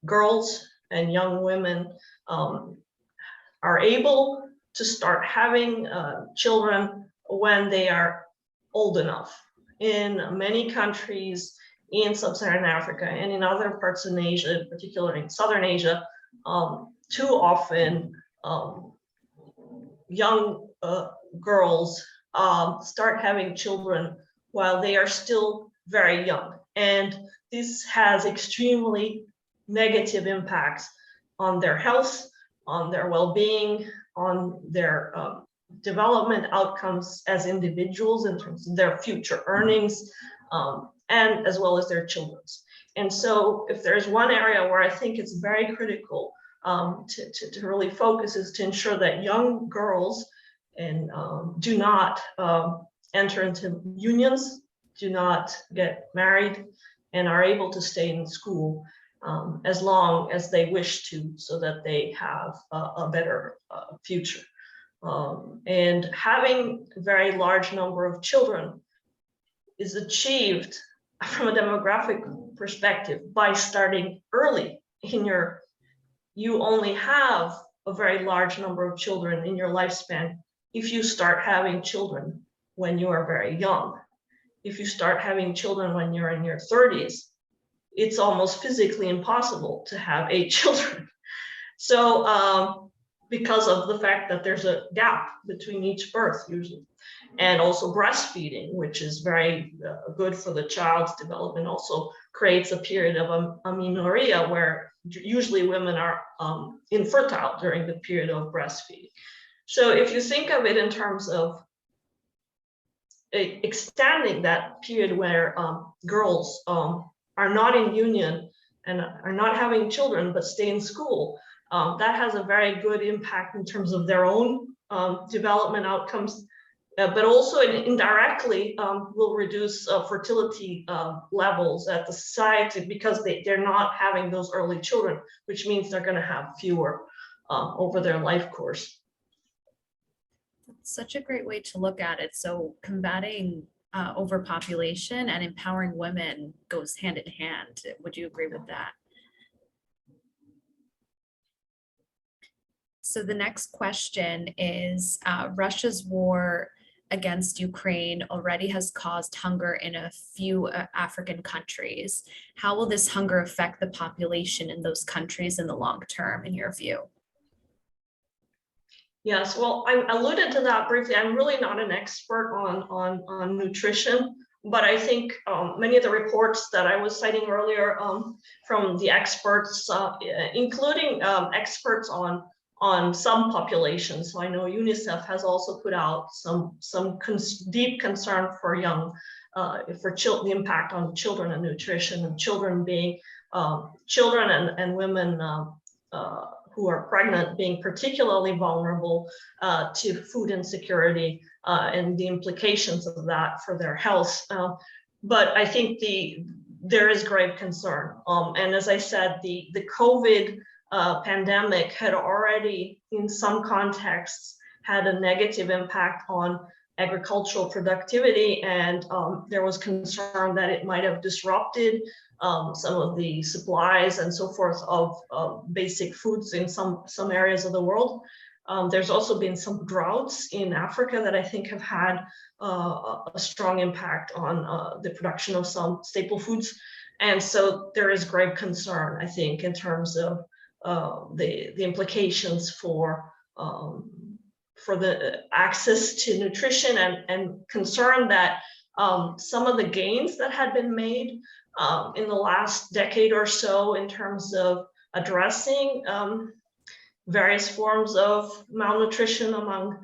[SPEAKER 2] girls and young women are able to start having children when they are old enough. In many countries in sub-Saharan Africa and in other parts of Asia, particularly in Southern Asia, too often young girls start having children while they are still very young. And this has extremely negative impacts on their health, on their well-being, on their development outcomes as individuals in terms of their future earnings, and as well as their children's. And so if there's one area where I think it's very critical to really focus is to ensure that young girls and do not enter into unions, do not get married, and are able to stay in school as long as they wish to, so that they have a better future. And having a very large number of children is achieved from a demographic perspective by starting early in you only have a very large number of children in your lifespan if you start having children when you are very young. If you start having children when you're in your 30s, it's almost physically impossible to have 8 children. So because of the fact that there's a gap between each birth usually. And also breastfeeding, which is very good for the child's development, also creates a period of amenorrhea where usually women are infertile during the period of breastfeeding. So if you think of it in terms of extending that period where girls are not in union and are not having children but stay in school, that has a very good impact in terms of their own development outcomes, but also indirectly will reduce fertility levels at the society because they're not having those early children, which means they're going to have fewer over their life course.
[SPEAKER 3] Such a great way to look at it. So combating overpopulation and empowering women goes hand in hand. Would you agree with that? So the next question is, Russia's war against Ukraine already has caused hunger in a few African countries. How will this hunger affect the population in those countries in the long term, in your view?
[SPEAKER 2] Yes, well, I alluded to that briefly. I'm really not an expert on nutrition, but I think many of the reports that I was citing earlier from the experts, including experts on some populations. So I know UNICEF has also put out some deep concern for young, the impact on children and nutrition, and children being children and women who are pregnant being particularly vulnerable to food insecurity and the implications of that for their health. But I think there is grave concern. And as I said, the COVID pandemic had already, in some contexts, had a negative impact on agricultural productivity, and there was concern that it might have disrupted some of the supplies and so forth of basic foods in some areas of the world. There's also been some droughts in Africa that I think have had a strong impact on the production of some staple foods. And so there is grave concern, I think, in terms of the implications for the access to nutrition, and concern that some of the gains that had been made in the last decade or so in terms of addressing various forms of malnutrition among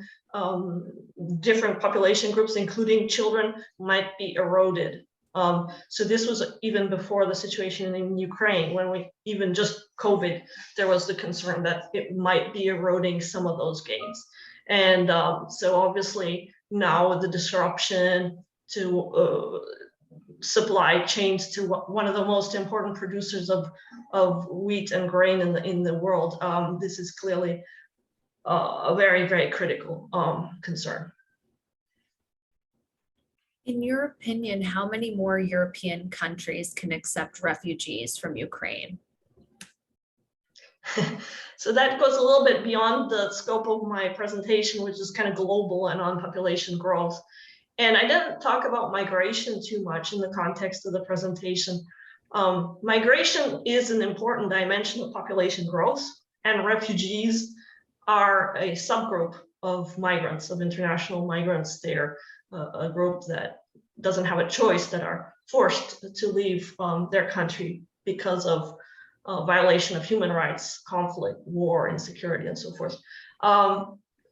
[SPEAKER 2] different population groups, including children, might be eroded. So this was even before the situation in Ukraine, when even just COVID, there was the concern that it might be eroding some of those gains. And so obviously now with the disruption to supply chains to one of the most important producers of wheat and grain in the world, this is clearly a very, very critical concern.
[SPEAKER 3] In your opinion, how many more European countries can accept refugees from Ukraine?
[SPEAKER 2] So that goes a little bit beyond the scope of my presentation, which is kind of global and on population growth. And I didn't talk about migration too much in the context of the presentation. Migration is an important dimension of population growth, and refugees are a subgroup of migrants, of international migrants. They're a group that doesn't have a choice, that are forced to leave their country because of violation of human rights, conflict, war, insecurity, and so forth.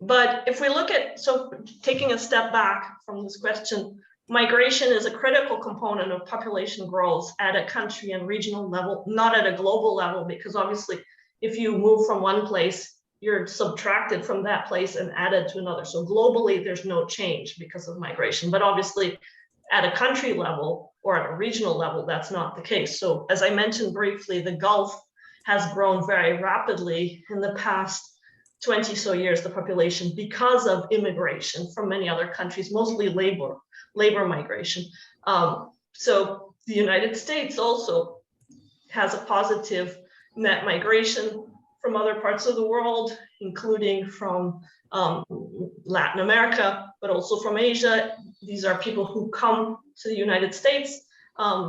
[SPEAKER 2] But if we look at, so taking a step back from this question, migration is a critical component of population growth at a country and regional level, not at a global level, because obviously if you move from one place, you're subtracted from that place and added to another. So globally, there's no change because of migration, but obviously at a country level or at a regional level, that's not the case. So as I mentioned briefly, the Gulf has grown very rapidly in the past 20 so years, the population, because of immigration from many other countries, mostly labor migration. So the United States also has a positive net migration from other parts of the world, including from Latin America, but also from Asia. These are people who come to the United States,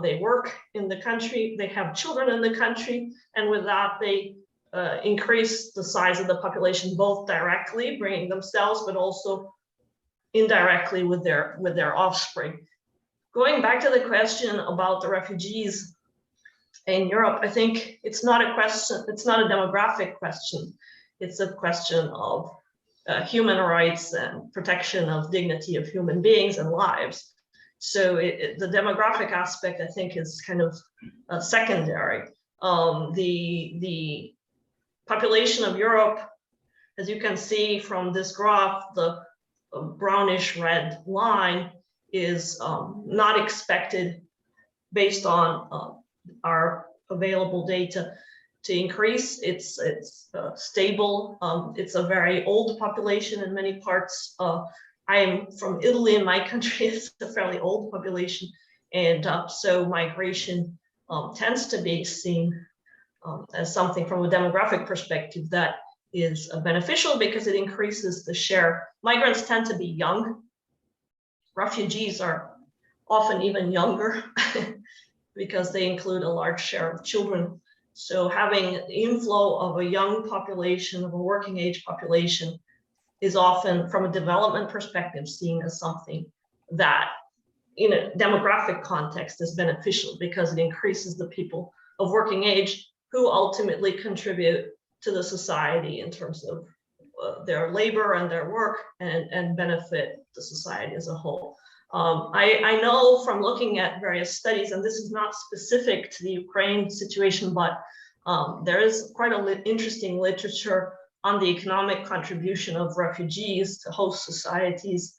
[SPEAKER 2] they work in the country, they have children in the country, and with that they increase the size of the population, both directly bringing themselves, but also indirectly with their offspring. Going back to the question about the refugees in Europe, I think it's not a question, it's not a demographic question. It's a question of human rights and protection of dignity of human beings and lives. So the demographic aspect, I think, is kind of secondary. The population of Europe, as you can see from this graph, the brownish red line is not expected, based on our available data, to increase. It's stable. It's a very old population in many parts. I am from Italy, and my country is a fairly old population, and so migration tends to be seen as something from a demographic perspective that is beneficial, because it increases the share. Migrants tend to be young. Refugees are often even younger because they include a large share of children. So having an inflow of a young population, of a working age population, is often, from a development perspective, seen as something that in a demographic context is beneficial, because it increases the people of working age who ultimately contribute to the society in terms of their labor and their work, and benefit the society as a whole. I know from looking at various studies, and this is not specific to the Ukraine situation, but there is quite interesting literature on the economic contribution of refugees to host societies.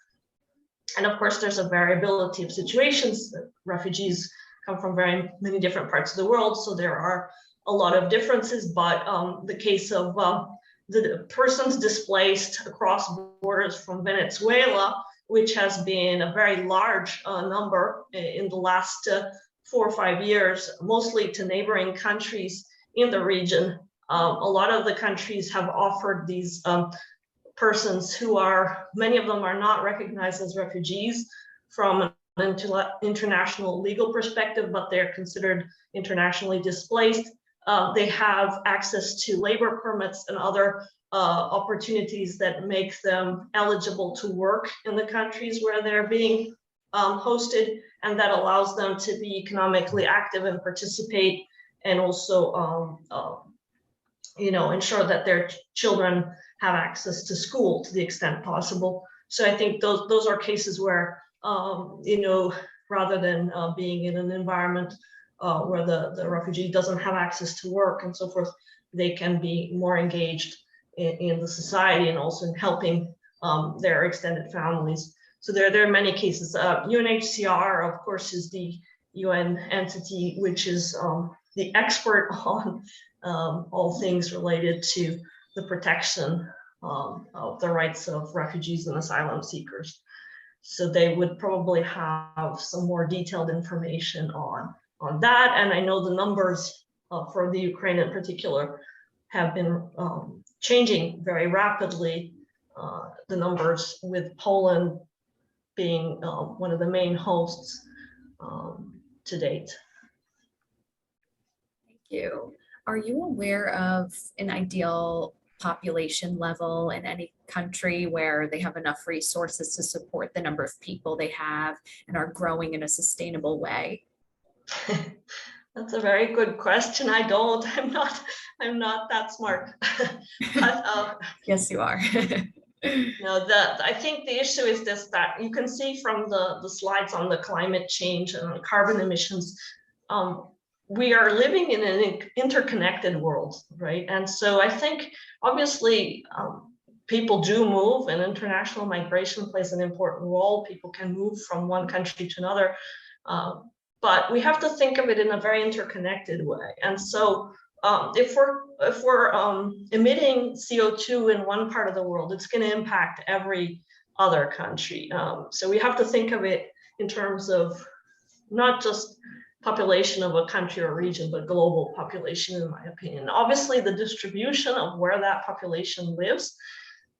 [SPEAKER 2] And of course, there's a variability of situations. Refugees come from very many different parts of the world, so there are a lot of differences, but the case of the persons displaced across borders from Venezuela, which has been a very large number in the last 4 or 5 years, mostly to neighboring countries in the region. A lot of the countries have offered these persons who are, many of them are not recognized as refugees from an international legal perspective, but they're considered internationally displaced. They have access to labor permits and other opportunities that make them eligible to work in the countries where they're being hosted, and that allows them to be economically active and participate, and also ensure that their children have access to school to the extent possible. So I think those are cases where rather than being in an environment where the refugee doesn't have access to work and so forth, they can be more engaged in the society and also in helping their extended families. So there are many cases. UNHCR, of course, is the UN entity which is the expert on all things related to the protection of the rights of refugees and asylum seekers. So they would probably have some more detailed information on that. And I know the numbers for the Ukraine in particular have been changing very rapidly. The numbers with Poland being one of the main hosts to date.
[SPEAKER 3] Thank you. Are you aware of an ideal population level in any country where they have enough resources to support the number of people they have and are growing in a sustainable way?
[SPEAKER 2] That's a very good question. I don't. I'm not that smart. But,
[SPEAKER 3] yes, you are.
[SPEAKER 2] I think the issue is this, that you can see from the slides on the climate change and carbon emissions. We are living in an interconnected world, right? And so I think obviously people do move, and international migration plays an important role. People can move from one country to another, but we have to think of it in a very interconnected way. And so if we're emitting CO2 in one part of the world, it's going to impact every other country. So we have to think of it in terms of not just population of a country or region, but global population, in my opinion. Obviously, the distribution of where that population lives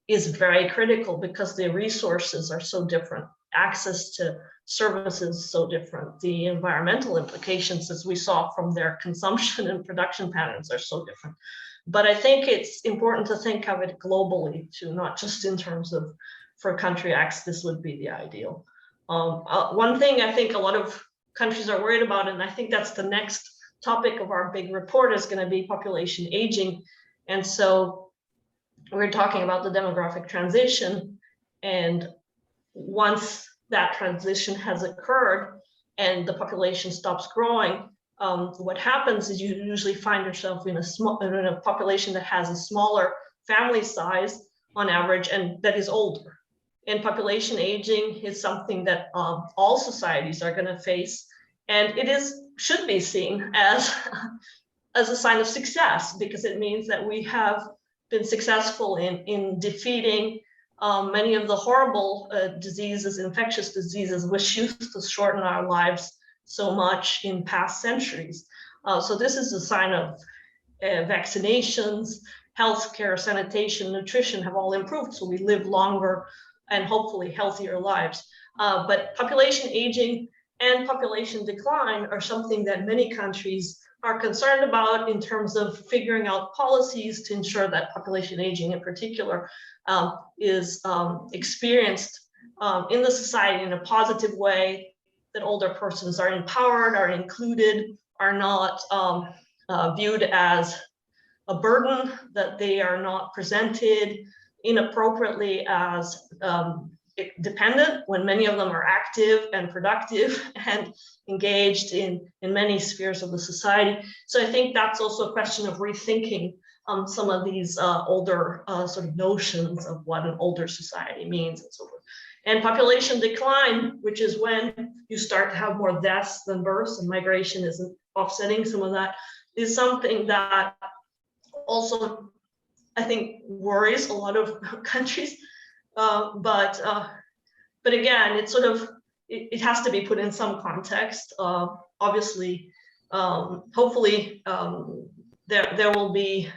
[SPEAKER 2] is very critical because the resources are so different. Access to services so different. The environmental implications, as we saw from their consumption and production patterns, are so different. But I think it's important to think of it globally too, not just in terms of for country X, this would be the ideal. One thing I think a lot of countries are worried about, and I think that's the next topic of our big report, is going to be population aging. And so we're talking about the demographic transition, and once that transition has occurred and the population stops growing, what happens is you usually find yourself in a population that has a smaller family size on average, and that is older. And population aging is something that all societies are going to face, and it should be seen as a sign of success, because it means that we have been successful in defeating many of the horrible diseases, infectious diseases, which used to shorten our lives so much in past centuries. So this is a sign of vaccinations, healthcare, sanitation, nutrition have all improved, so we live longer and hopefully healthier lives. But population aging and population decline are something that many countries are concerned about in terms of figuring out policies to ensure that population aging in particular is experienced in the society in a positive way, that older persons are empowered, are included, are not viewed as a burden, that they are not presented inappropriately as dependent when many of them are active and productive and engaged in many spheres of the society. So I think that's also a question of rethinking some of these older sort of notions of what an older society means and so forth. And population decline, which is when you start to have more deaths than births, and migration isn't offsetting some of that, is something that also I think worries a lot of countries. But again, it's sort of, it has to be put in some context. Obviously, hopefully, there will be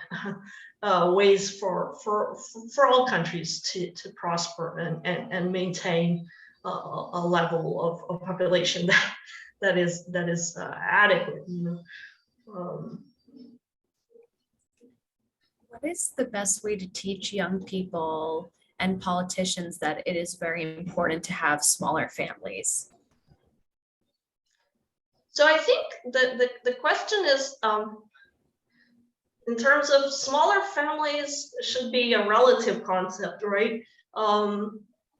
[SPEAKER 2] ways for all countries to prosper and maintain a level of population that is adequate. You know?
[SPEAKER 3] What is the best way to teach young people and politicians that it is very important to have smaller families?
[SPEAKER 2] So I think the question is, in terms of smaller families should be a relative concept, right?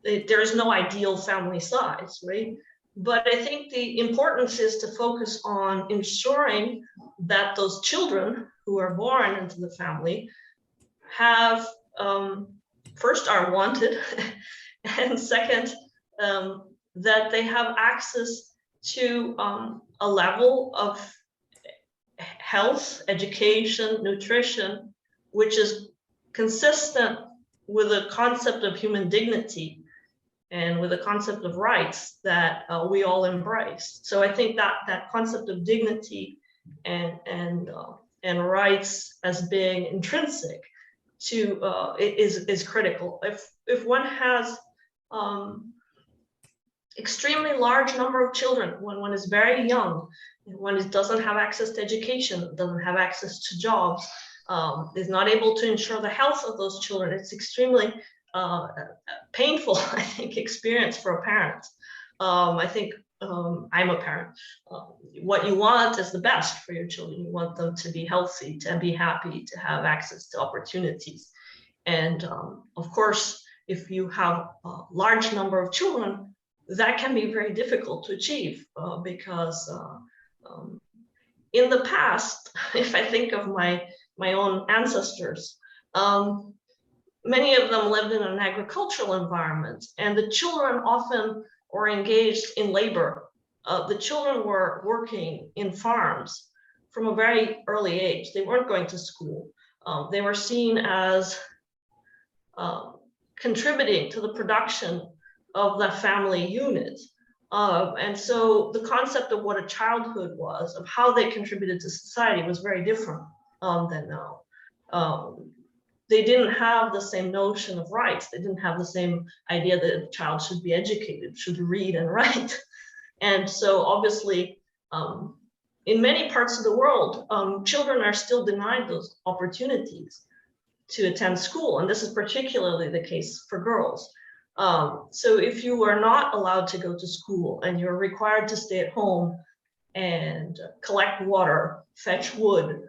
[SPEAKER 2] There is no ideal family size, right? But I think the importance is to focus on ensuring that those children who are born into the family have, first, are wanted, and second, that they have access to a level of health, education, nutrition, which is consistent with a concept of human dignity and with a concept of rights that we all embrace. So I think that concept of dignity and rights as being intrinsic to is critical. If one has extremely large number of children when one is very young, one doesn't have access to education, doesn't have access to jobs, is not able to ensure the health of those children, it's extremely painful, I think, experience for a parent. I think I'm a parent. What you want is the best for your children. You want them to be healthy, to be happy, to have access to opportunities. And of course, if you have a large number of children, that can be very difficult to achieve because in the past, if I think of my own ancestors, many of them lived in an agricultural environment, and the children often were engaged in labor. The children were working in farms from a very early age. They weren't going to school. They were seen as contributing to the production of the family unit. And so the concept of what a childhood was, of how they contributed to society, was very different than now. They didn't have the same notion of rights. They didn't have the same idea that a child should be educated, should read and write. And so obviously, in many parts of the world, children are still denied those opportunities to attend school. And this is particularly the case for girls. So if you are not allowed to go to school and you're required to stay at home and collect water, fetch wood,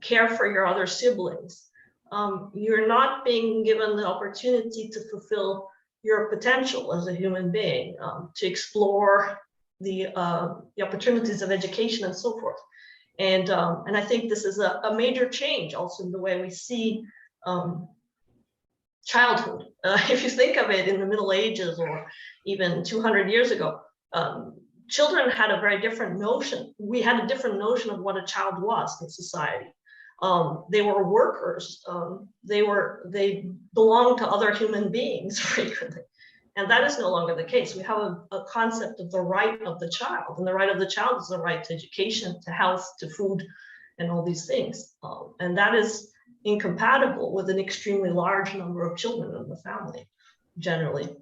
[SPEAKER 2] care for your other siblings, you're not being given the opportunity to fulfill your potential as a human being, to explore the opportunities of education and so forth. And I think this is a major change also in the way we see childhood. If you think of it in the Middle Ages or even 200 years ago, children had a very different notion. We had a different notion of what a child was in society. They were workers. They belonged to other human beings frequently. And that is no longer the case. We have a concept of the right of the child, and the right of the child is the right to education, to health, to food, and all these things. And that is incompatible with an extremely large number of children in the family, generally.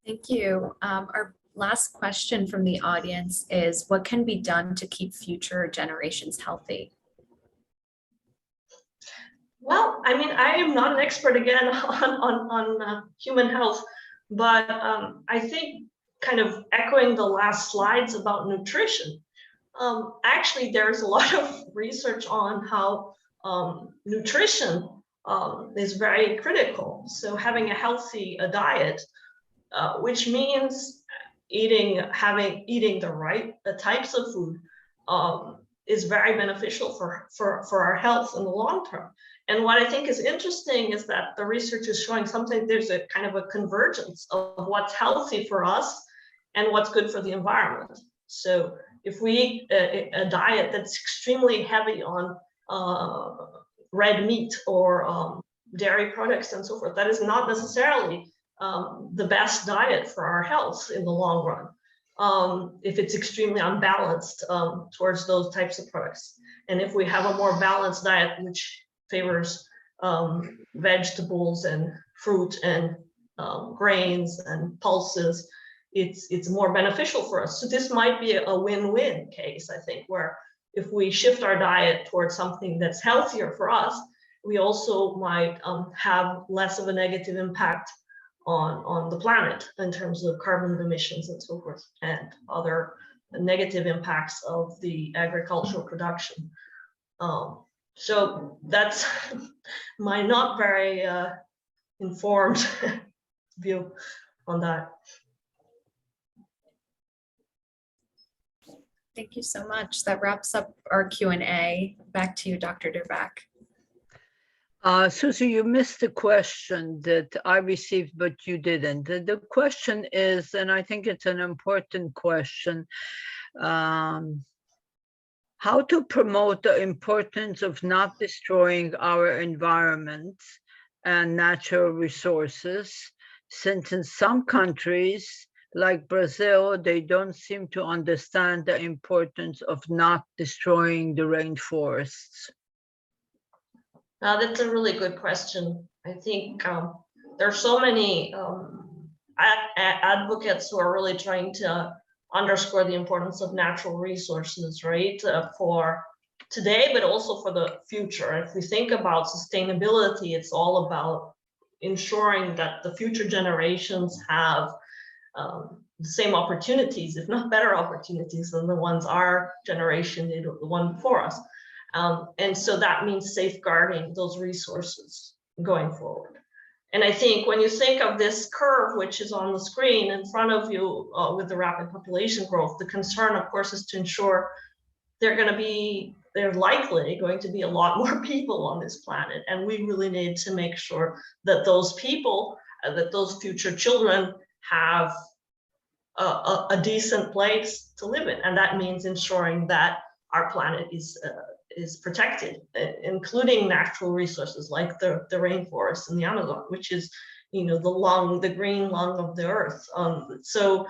[SPEAKER 3] Thank you. Our last question from the audience is, what can be done to keep future generations healthy?
[SPEAKER 2] Well, I mean, I am not an expert again on human health, but I think kind of echoing the last slides about nutrition, actually there's a lot of research on how nutrition is very critical. So having a healthy diet, which means eating the right types of food, is very beneficial for our health in the long term. And what I think is interesting is that the research is showing something, there's a kind of a convergence of what's healthy for us and what's good for the environment. So if we eat a diet that's extremely heavy on red meat or dairy products and so forth, that is not necessarily the best diet for our health in the long run. If it's extremely unbalanced towards those types of products. And if we have a more balanced diet, which favors vegetables and fruit and grains and pulses, it's more beneficial for us. So this might be a win-win case, I think, where if we shift our diet towards something that's healthier for us, we also might have less of a negative impact on the planet in terms of carbon emissions and so forth, and other negative impacts of the agricultural production. So that's my not very informed view on that.
[SPEAKER 3] Thank you so much. That wraps up our Q&A. Back to you, Dr. Derback.
[SPEAKER 1] Susie, you missed the question that I received, but you didn't. The question is, and I think it's an important question, how to promote the importance of not destroying our environment and natural resources, since in some countries, like Brazil, they don't seem to understand the importance of not destroying the rainforests.
[SPEAKER 2] That's a really good question. I think there are so many advocates who are really trying to underscore the importance of natural resources, right, for today, but also for the future. If we think about sustainability, it's all about ensuring that the future generations have the same opportunities, if not better opportunities than the ones our generation did, or the one before us. And so that means safeguarding those resources going forward. And I think when you think of this curve, which is on the screen in front of you with the rapid population growth, the concern, of course, is to ensure there's likely going to be a lot more people on this planet. And we really need to make sure that those people, that those future children have a decent place to live in. And that means ensuring that our planet is protected, including natural resources like the rainforest and the Amazon, which is, the green lung of the earth. So,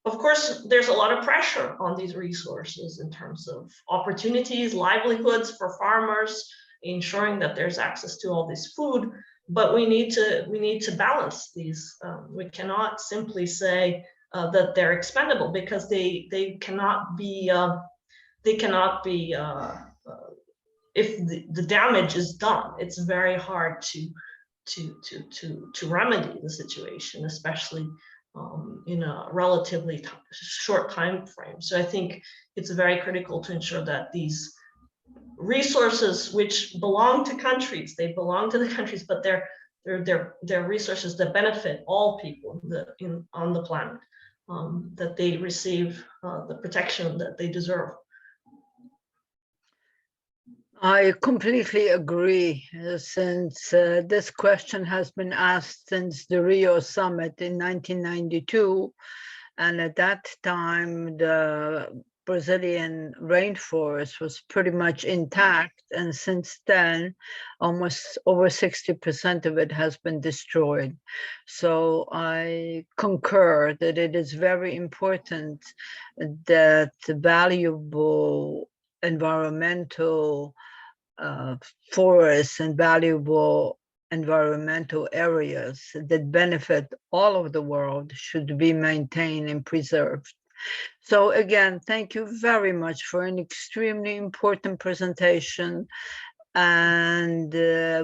[SPEAKER 2] of course, there's a lot of pressure on these resources in terms of opportunities, livelihoods for farmers, ensuring that there's access to all this food. But we need to balance these. We cannot simply say that they're expendable, because they cannot be. If the damage is done, it's very hard to remedy the situation, especially in a relatively short time frame. So I think it's very critical to ensure that these resources, which belong to countries, they belong to the countries, but they're resources that benefit all people on the planet, that they receive the protection that they deserve.
[SPEAKER 1] I completely agree, since this question has been asked since the Rio summit in 1992. And at that time, the Brazilian rainforest was pretty much intact. And since then, almost over 60% of it has been destroyed. So I concur that it is very important that the valuable environmental forests and valuable environmental areas that benefit all of the world should be maintained and preserved. So again, thank you very much for an extremely important presentation, and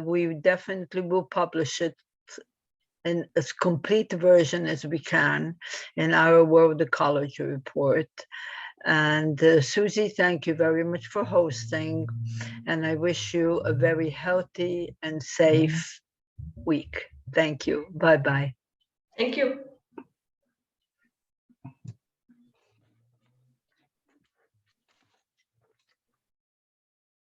[SPEAKER 1] we definitely will publish it in as complete version as we can in our World Ecology Report. And Susie, thank you very much for hosting. And I wish you a very healthy and safe week. Thank you. Bye-bye.
[SPEAKER 2] Thank you.